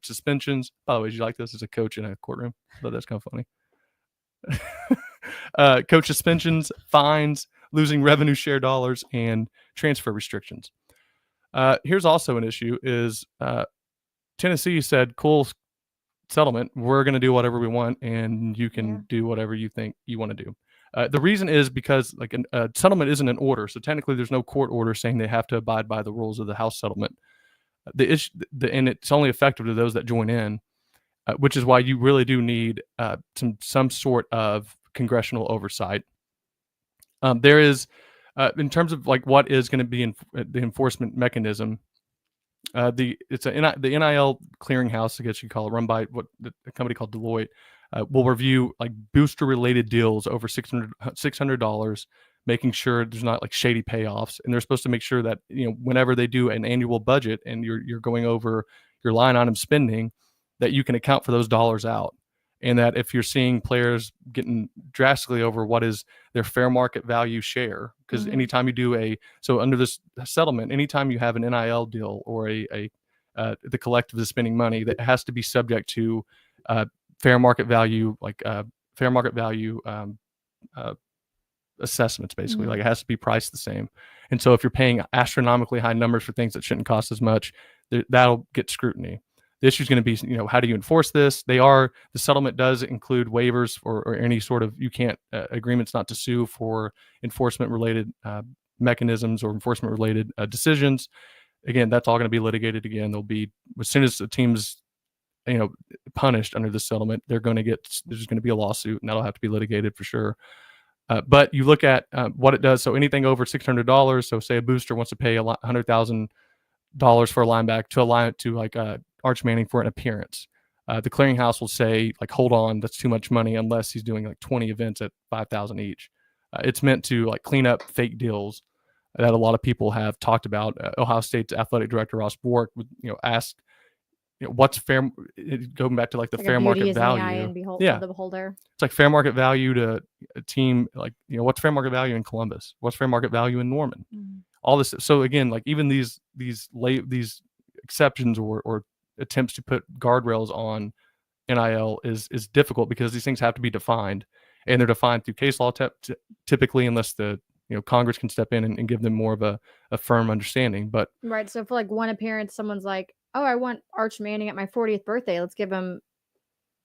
suspensions. By the way, did you like this as a coach in a courtroom? I thought that's kind of funny. Coach suspensions, fines, losing revenue share dollars, and transfer restrictions. Here's also an issue is Tennessee said, cool settlement. We're going to do whatever we want, and you can do whatever you think you want to do. The reason is because like a settlement isn't an order. So technically there's no court order saying they have to abide by the rules of the House settlement. And it's only effective to those that join in, which is why you really do need some sort of congressional oversight. There is, in terms of like what is going to be the enforcement mechanism, the NIL clearinghouse, I guess you call it, run by a company called Deloitte, will review like booster related deals over $600, making sure there's not like shady payoffs. And they're supposed to make sure that, whenever they do an annual budget and you're going over your line item spending, that you can account for those dollars out. And that if you're seeing players getting drastically over what is their fair market value share, because anytime you do so under this settlement, anytime you have an NIL deal or the collective is spending money, that has to be subject to fair market value, assessments, basically. Like it has to be priced the same. And so if you're paying astronomically high numbers for things that shouldn't cost as much, that'll get scrutiny. The issue is going to be, how do you enforce this? The settlement does include waivers or any sort of, agreements not to sue for enforcement related mechanisms or enforcement related decisions. Again, that's all going to be litigated again. There'll be, as soon as the team's, punished under this settlement, there's going to be a lawsuit, and that'll have to be litigated for sure. But you look at what it does. So anything over $600. So say a booster wants to pay $100,000 for a linebacker to Arch Manning for an appearance. The clearinghouse will say, like, hold on, that's too much money unless he's doing like 20 events at $5,000 each. It's meant to like clean up fake deals that a lot of people have talked about. Ohio State's athletic director Ross Bork would ask, what's fair? Going back to like the fair market value. The beholder. It's like fair market value to a team. Like what's fair market value in Columbus? What's fair market value in Norman? All this. So again, like even these exceptions or attempts to put guardrails on NIL is difficult because these things have to be defined, and they're defined through case law typically, unless the Congress can step in and give them more of a firm understanding. But right. So for like one appearance, someone's like, oh, I want Arch Manning at my 40th birthday. Let's give him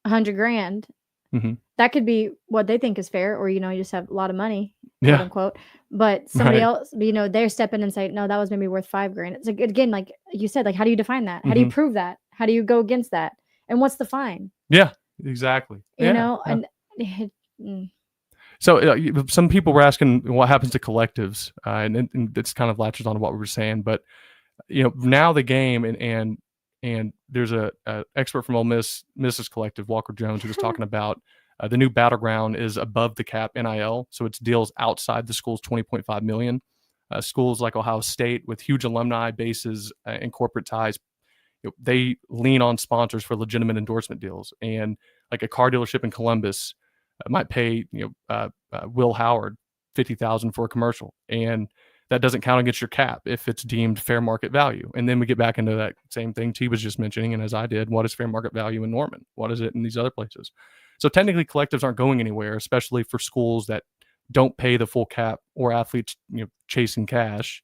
$100,000. That could be what they think is fair, or you just have a lot of money, quote unquote. But somebody else, they're stepping and say, no, that was maybe worth $5,000. It's like, again, like you said, like how do you define that? How do you prove that? How do you go against that? And what's the fine? Yeah, exactly. And so some people were asking what happens to collectives, and it's kind of latches on to what we were saying. But now the game and there's a expert from Ole Miss's collective, Walker Jones, who was talking about the new battleground is above the cap NIL, so it's deals outside the school's $20.5 million. Schools like Ohio State with huge alumni bases and corporate ties, they lean on sponsors for legitimate endorsement deals. And like a car dealership in Columbus might pay Will Howard $50,000 for a commercial, and that doesn't count against your cap if it's deemed fair market value. And then we get back into that same thing T was just mentioning, and as I did, what is fair market value in Norman? What is it in these other places? So technically collectives aren't going anywhere, especially for schools that don't pay the full cap or athletes chasing cash.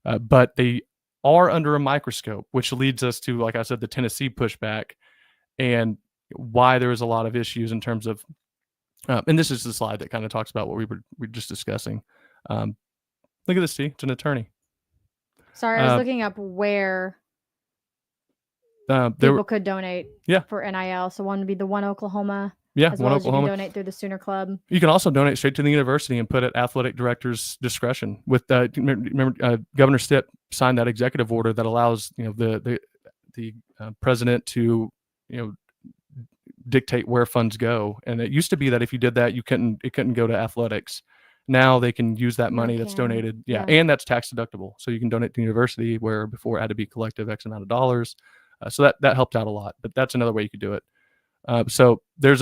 But they are under a microscope, which leads us to, like I said, the Tennessee pushback and why there is a lot of issues in terms of, and this is the slide that kind of talks about what we were just discussing. Look at this, T. It's an attorney. Sorry, I was looking up where people could donate for NIL. So one would be the One Oklahoma Yeah, as one well as you can Oklahoma. donate through the Sooner Club. You can also donate straight to the university and put at athletic director's discretion. With remember Governor Stitt signed that executive order that allows the president to dictate where funds go. And it used to be that if you did that, it couldn't go to athletics. Now they can use that money that's donated, and that's tax deductible. So you can donate to the university where before it had to be collective X amount of dollars. So that helped out a lot. But that's another way you could do it. So there's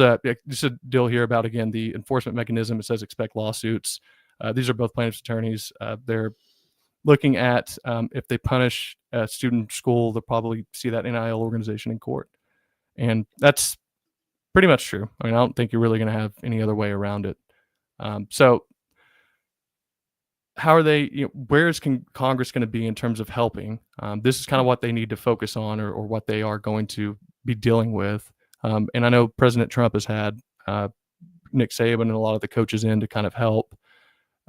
just a deal here about, again, the enforcement mechanism. It says expect lawsuits. These are both plaintiffs' attorneys. They're looking at if they punish a student school, they'll probably see that NIL organization in court. And that's pretty much true. I mean, I don't think you're really going to have any other way around it. So how are they, where is Congress going to be in terms of helping? This is kind of what they need to focus on, or what they are going to be dealing with. And I know President Trump has had Nick Saban and a lot of the coaches in to kind of help.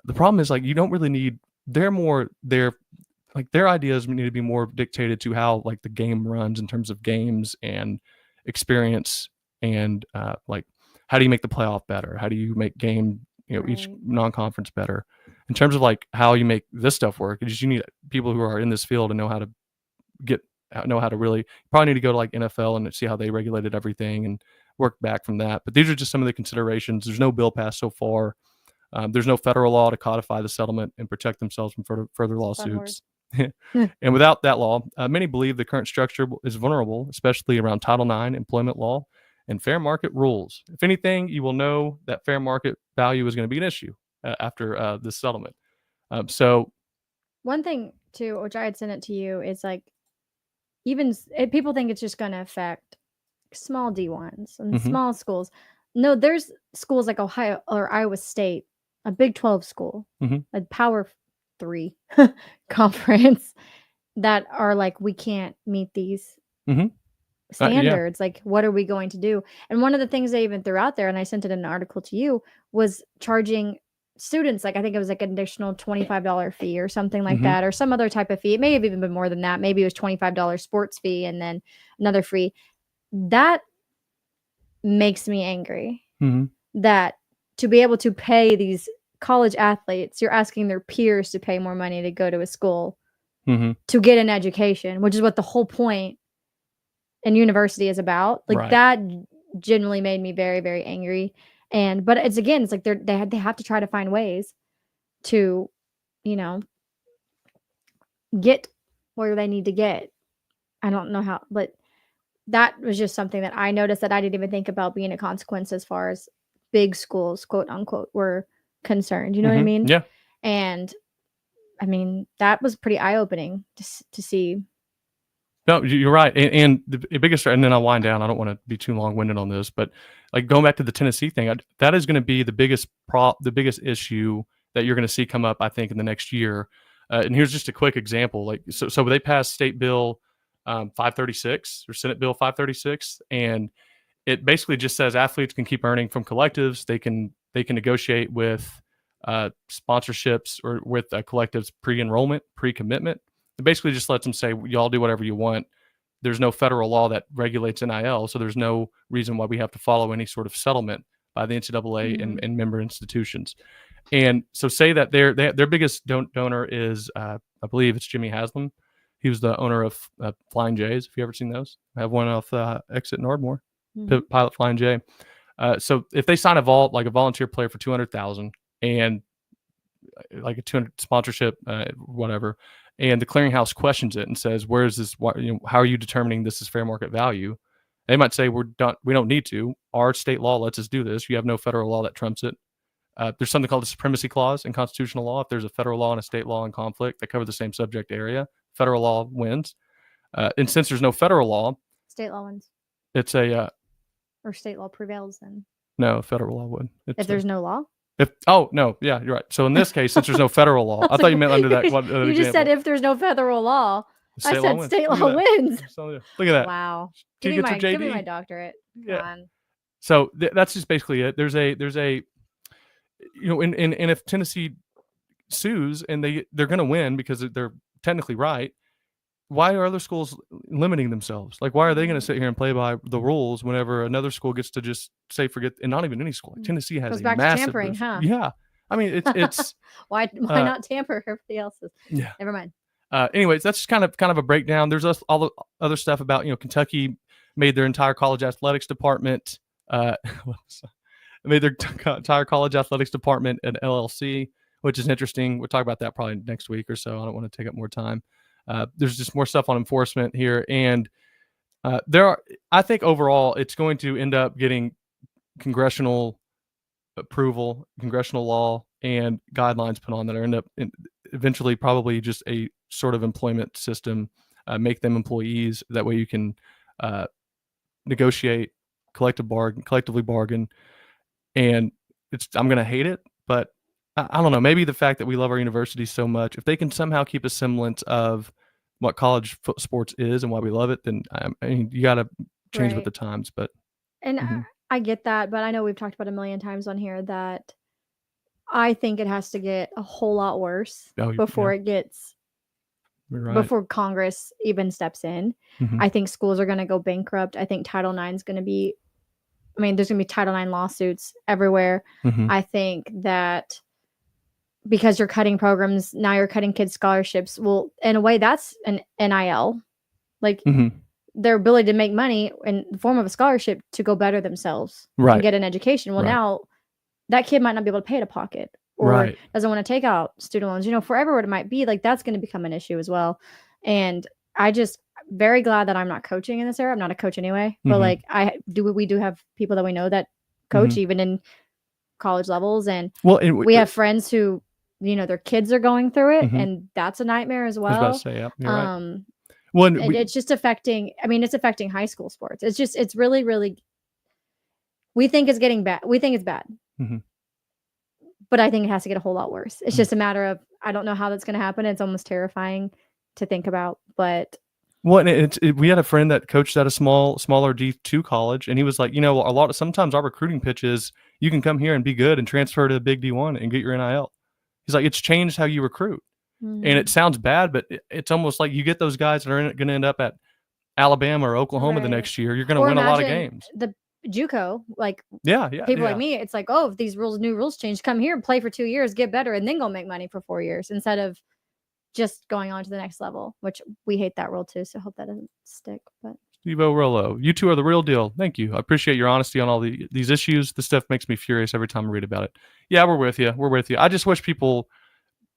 The problem is, you don't really need, their ideas need to be more dictated to how the game runs in terms of games and experience, and how do you make the playoff better? How do you make game, each non-conference better? In terms of how you make this stuff work, you need people who are in this field and know how to really, probably need to go to NFL and see how they regulated everything and work back from that. But these are just some of the considerations. There's no bill passed so far. There's no federal law to codify the settlement and protect themselves from further lawsuits. And without that law, many believe the current structure is vulnerable, especially around Title IX, employment law, and fair market rules. If anything, you will know that fair market value is going to be an issue after this settlement. So one thing too, which I had sent it to you, is even people think it's just going to affect small D1s and small schools. No, there's schools like Ohio or Iowa State, a Big 12 school, a Power 3 conference, that are we can't meet these standards. What are we going to do? And one of the things they even threw out there, and I sent it in an article to you, was charging students, I think it was an additional $25 fee or something like that, or some other type of fee. It may have even been more than that. Maybe it was $25 sports fee and then another fee. That makes me angry. That to be able to pay these college athletes, you're asking their peers to pay more money to go to a school to get an education, which is what the whole point in university is about. That generally made me very, very angry. But it's they have to try to find ways to, get where they need to get. I don't know how, but that was just something that I noticed that I didn't even think about being a consequence as far as big schools, quote unquote, were concerned. You know what I mean? Yeah. And I mean, that was pretty eye-opening to see. No, you're right. And the biggest, and then I'll wind down. I don't want to be too long-winded on this, but going back to the Tennessee thing, that is going to be the biggest issue that you're going to see come up, I think, in the next year. And here's just a quick example. So they passed State Bill 536 or Senate Bill 536, and it basically just says athletes can keep earning from collectives. They can negotiate with sponsorships or with collectives pre-enrollment, pre-commitment. It basically just lets them say, y'all do whatever you want. There's no federal law that regulates NIL, so there's no reason why we have to follow any sort of settlement by the NCAA and member institutions. And so say that their biggest donor is, I believe it's Jimmy Haslam. He was the owner of Flying J's. Have you ever seen those? I have one off Exit in Ardmore, Pilot Flying J. So if they sign a volunteer player for $200,000 and a 200 sponsorship, whatever, and the clearinghouse questions it and says, "Where is this? How are you determining this is fair market value?" They might say, "We don't need to. Our state law lets us do this. You have no federal law that trumps it." There's something called the supremacy clause in constitutional law. If there's a federal law and a state law in conflict that cover the same subject area, federal law wins. And since there's no federal law, state law wins. It's a or state law prevails then. No, federal law would. If there's no law. No, yeah, you're right. So in this case, since there's no federal law, I thought you meant under that. You just said if there's no federal law. I said state law wins. Look at that. Wow. Give me my doctorate. Come on. So that's just basically it. There's a and if Tennessee sues and they're going to win because they're technically right, why are other schools limiting themselves? Like, why are they going to sit here and play by the rules whenever another school gets to just say forget? And not even any school. Like Tennessee has Goes a back to massive tampering, boost. huh? Yeah, I mean it's why not tamper everybody else's? yeah. Never mind. Anyways, that's just kind of a breakdown. There's all the other stuff about Kentucky made their entire college athletics department made their entire college athletics department an LLC, which is interesting. We'll talk about that probably next week or so. I don't want to take up more time. There's just more stuff on enforcement here, and I think overall it's going to end up getting congressional approval, congressional law, and guidelines put on that are end up eventually probably just a sort of employment system, make them employees. That way you can negotiate, collectively bargain. And I'm going to hate it, but I don't know. Maybe the fact that we love our university so much, if they can somehow keep a semblance of what college sports is and why we love it, then I mean, you got to change with the times. But and I get that, but I know we've talked about a million times on here that I think it has to get a whole lot worse before it gets before Congress even steps in. I think schools are going to go bankrupt. I think Title IX is going to be, I mean, there's going to be Title IX lawsuits everywhere. I think that because you're cutting programs, now you're cutting kids' scholarships. Well, in a way, that's an NIL. Like their ability to make money in the form of a scholarship to go better themselves and get an education. Well, now that kid might not be able to pay it out of pocket or doesn't want to take out student loans, forever what it might be. Like that's going to become an issue as well. And I just very glad that I'm not coaching in this era. I'm not a coach anyway, but like we do have people that we know that coach even in college levels. And we have friends who, their kids are going through it and that's a nightmare as well. I was about to say, yeah, you're right. Well, it's just affecting, it's affecting high school sports. It's really, really, we think it's getting bad. We think it's bad, but I think it has to get a whole lot worse. It's just a matter of, I don't know how that's going to happen. It's almost terrifying to think about, but. Well, we had a friend that coached at a smaller D2 college, and he was like, sometimes our recruiting pitch is you can come here and be good and transfer to the big D1 and get your NIL. He's like, it's changed how you recruit. And it sounds bad, but it's almost like you get those guys that are going to end up at Alabama or Oklahoma the next year. You're going to win a lot of games. The JUCO, like people like me, it's like, oh, if these new rules change, come here and play for 2 years, get better, and then go make money for 4 years instead of just going on to the next level, which we hate that rule too. So I hope that doesn't stick. But Steve-O Rollo, you two are the real deal. Thank you. I appreciate your honesty on all these issues. This stuff makes me furious every time I read about it. Yeah, we're with you. I just wish people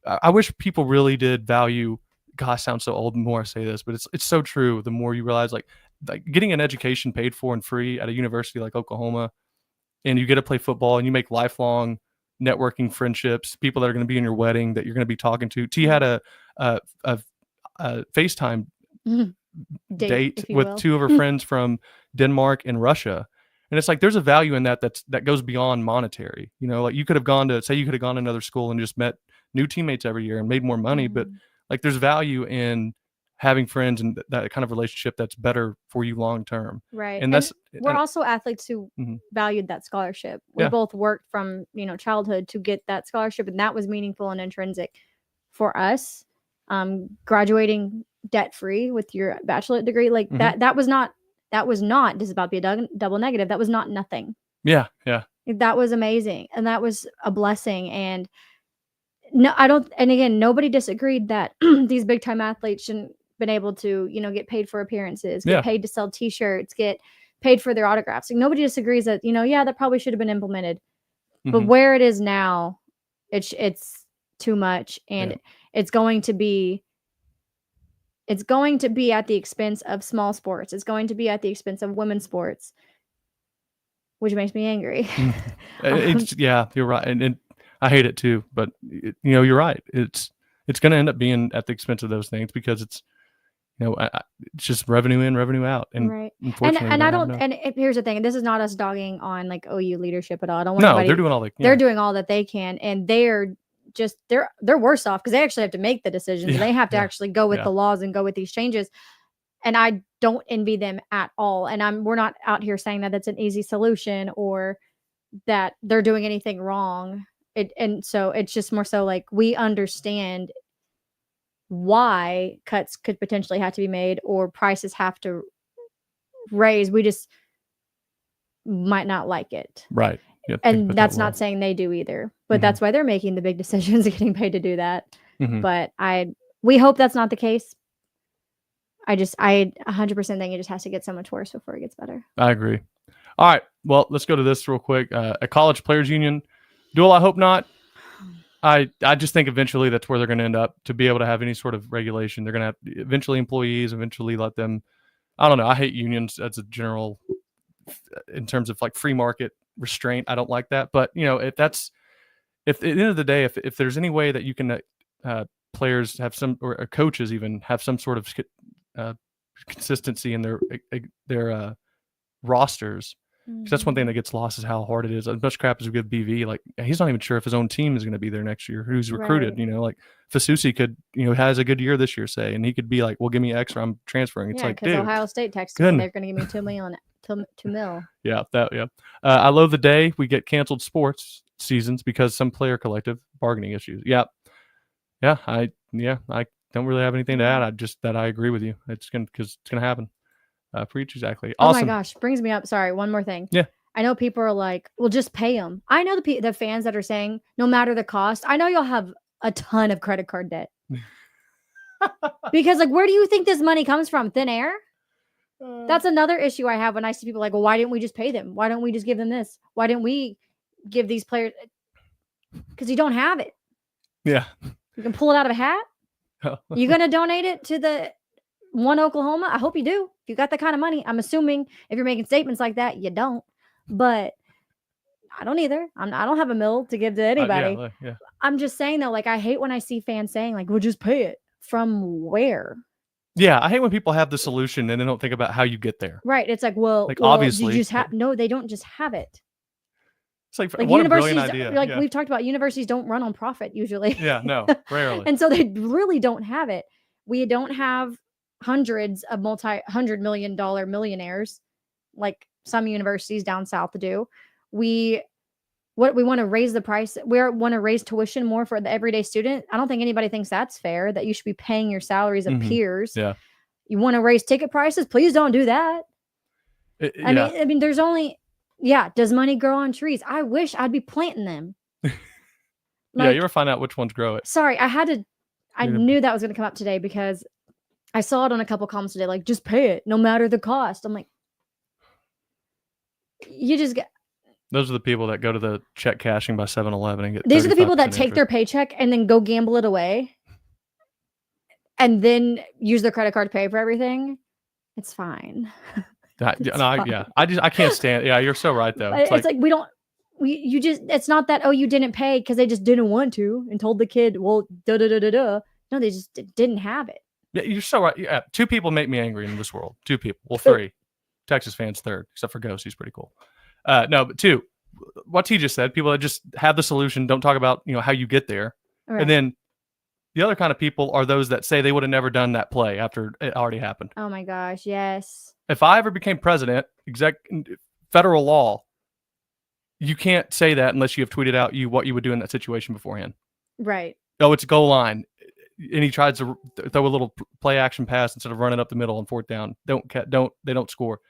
really did value. God, I sound so old the more I say this, but it's so true. The more you realize, like getting an education paid for and free at a university like Oklahoma, and you get to play football and you make lifelong networking friendships, people that are going to be in your wedding that you're going to be talking to. T had a FaceTime date with two of her friends from Denmark and Russia. And it's like, there's a value in that goes beyond monetary. Like you could have gone to another school and just met new teammates every year and made more money. But like there's value in having friends and that kind of relationship that's better for you long term. Right. And we're also athletes who valued that scholarship. We both worked from, childhood to get that scholarship, and that was meaningful and intrinsic for us. Graduating debt free with your bachelorette degree, like that was not, this is about to be a double negative. That was not nothing. Yeah. Yeah. That was amazing. And that was a blessing. And no, I don't, and again, nobody disagreed that these big time athletes shouldn't been able to, get paid for appearances, get paid to sell t-shirts, get paid for their autographs. Like nobody disagrees that, that probably should have been implemented. But where it is now, it's too much. And it's going to be at the expense of small sports. It's going to be at the expense of women's sports, which makes me angry. You're right. And I hate it too, but you're right. It's going to end up being at the expense of those things because it's, it's just revenue in, revenue out. And unfortunately, here's the thing. This is not us dogging on like OU leadership at all. I don't want they're doing all they're doing all that they can, and they're worse off because they actually have to make the decisions. They have to actually go with the laws and go with these changes. And I don't envy them at all. And we're not out here saying that that's an easy solution or that they're doing anything wrong. And so it's just more so like we understand why cuts could potentially have to be made or prices have to raise. We just might not like it. Right. And that's not saying they do either, but that's why they're making the big decisions of getting paid to do that. But we hope that's not the case. I 100% think it just has to get so much worse before it gets better. I agree. All right. Well, let's go to this real quick. A college players union. Duel, I hope not. I just think eventually that's where they're going to end up to be able to have any sort of regulation. They're going to have eventually employees, eventually let them. I don't know. I hate unions as a general in terms of like free market restraint. I don't like that. But, you know, if at the end of the day, if there's any way that you can players have some or coaches even have some sort of consistency in their rosters. Because that's one thing that gets lost is how hard it is. As much crap as we give BV, like he's not even sure if his own team is going to be there next year. Who's recruited? Right. You know, like Fasusi could, you know, has a good year this year, say, and he could be like, "Well, give me X, or I'm transferring." It's like, because dude, Ohio State texted me they're going to give me $2 million. $2 mil. Yeah, I love the day we get canceled sports seasons because some player collective bargaining issues. I don't really have anything to add. I agree with you. It's gonna happen. Preach exactly. Awesome. Oh my gosh, brings me up. Sorry, one more thing. Yeah. I know people are like, well, just pay them. I know the fans that are saying, no matter the cost, I know you'll have a ton of credit card debt. Because like, where do you think this money comes from? Thin air? That's another issue I have when I see people like, well, why didn't we just pay them? Why don't we just give them this? Why didn't we give these players? Because you don't have it. Yeah. You can pull it out of a hat. You going to donate it to the one Oklahoma? I hope you do. If you got that kind of money, I'm assuming if you're making statements like that, you don't. But I don't either. I don't have a mill to give to anybody. Yeah. I'm just saying though, like I hate when I see fans saying like, "Well, just pay it." From where? Yeah, I hate when people have the solution and they don't think about how you get there. Right. It's like, well, obviously, you just no, they don't just have it. It's like what a brilliant idea. Like we've talked about, universities don't run on profit usually. Yeah, no, rarely. And so they really don't have it. We don't have hundreds of multi-$100 million millionaires like some universities down south do. We want to raise the price. We want to raise tuition more for the everyday student. I don't think anybody thinks that's fair, that you should be paying your salaries of peers. Yeah. You want to raise ticket prices? Please don't do that. I mean, there's only, does money grow on trees? I wish I'd be planting them. You ever find out which ones grow it? Sorry, I knew that was going to come up today because I saw it on a couple comments today, like, just pay it, no matter the cost. I'm like, you just get. Those are the people that go to the check cashing by 7-Eleven and get. These are the people that take their paycheck and then go gamble it away, and then use their credit card to pay for everything. It's fine. I can't stand. Yeah, you're so right though. It's like it's not that, oh, you didn't pay because they just didn't want to and told the kid, well, No, they just didn't have it. Yeah, you're so right. Yeah, 2 people make me angry in this world. 2 people. Well, 3. Texas fans 3rd, except for Ghost. He's pretty cool. No, but 2. What he just said, people that just have the solution, don't talk about, how you get there. Right. And then the other kind of people are those that say they would have never done that play after it already happened. Oh my gosh, yes. If I ever became president, federal law, you can't say that unless you have tweeted out what you would do in that situation beforehand. Right. Oh, it's a goal line. And he tries to throw a little play action pass instead of running up the middle on 4th down. They don't score.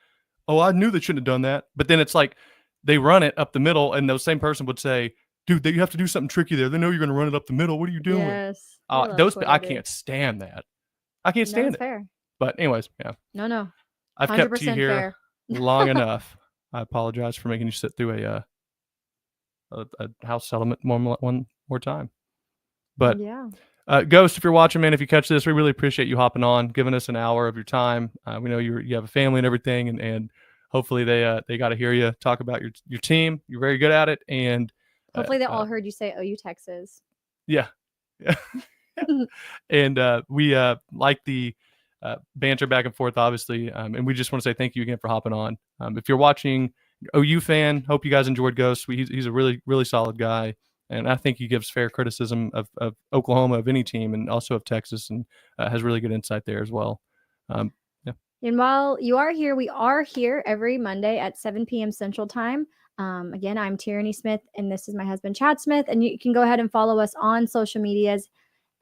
Oh, I knew they shouldn't have done that. But then it's like they run it up the middle, and the same person would say, "Dude, you have to do something tricky there. They know you're going to run it up the middle. What are you doing?" Yes. I can't stand that. I can't stand it. Fair. But anyways, yeah. No. I've kept you here long enough. I apologize for making you sit through a house settlement one more time. But yeah. Ghost, if you're watching, man, if you catch this, we really appreciate you hopping on, giving us an hour of your time. We know you have a family and everything, and hopefully they got to hear you talk about your team. You're very good at it, and hopefully they all heard you say OU Texas. Yeah. And we like the banter back and forth, obviously, and we just want to say thank you again for hopping on. If you're watching, OU fan, hope you guys enjoyed Ghost. He's a really, really solid guy. And I think he gives fair criticism of Oklahoma, of any team, and also of Texas, and has really good insight there as well. Yeah. And while you are here, we are here every Monday at 7 p.m. Central Time. Again, I'm Tierney Smith, and this is my husband, Chad Smith. And you can go ahead and follow us on social medias,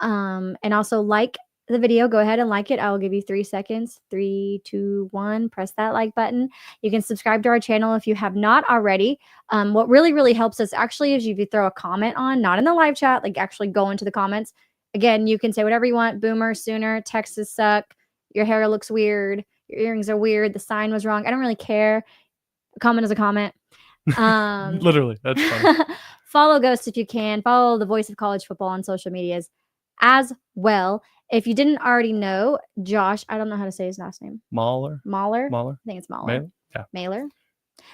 and also like the video, go ahead and like it. I will give you 3 seconds. 3, 2, 1. Press that like button. You can subscribe to our channel if you have not already. What really, really helps us actually is if you throw a comment on, not in the live chat, like actually go into the comments. Again, you can say whatever you want. Boomer, Sooner, Texas suck. Your hair looks weird. Your earrings are weird. The sign was wrong. I don't really care. A comment is a comment. Literally, that's funny. Follow Ghost if you can. Follow the Voice of College Football on social medias as well. If you didn't already know, Josh, I don't know how to say his last name. Mahler. I think it's Mahler. Mailer? Yeah. Mailer.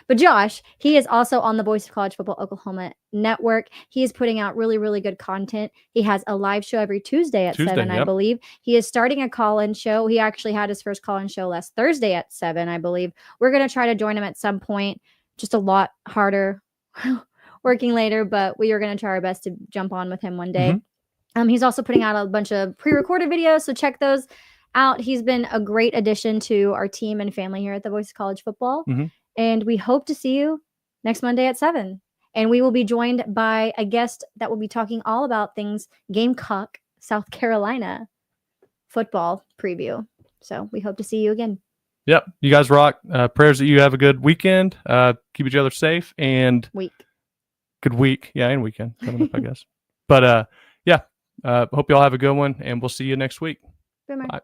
But Josh, he is also on the Voice of College Football Oklahoma network. He is putting out really, really good content. He has a live show every Tuesday at 7, I believe. He is starting a call-in show. He actually had his first call-in show last Thursday at 7, I believe. We're going to try to join him at some point. Just a lot harder working later, but we are going to try our best to jump on with him one day. He's also putting out a bunch of pre-recorded videos, so check those out. He's been a great addition to our team and family here at the Voice of College Football. And we hope to see you next Monday at 7. And we will be joined by a guest that will be talking all about things Gamecock, South Carolina football preview. So we hope to see you again. Yep. You guys rock. Prayers that you have a good weekend. Keep each other safe and good week. Yeah, and weekend coming up, I guess. But yeah, hope you all have a good one, and we'll see you next week. Bye. Bye.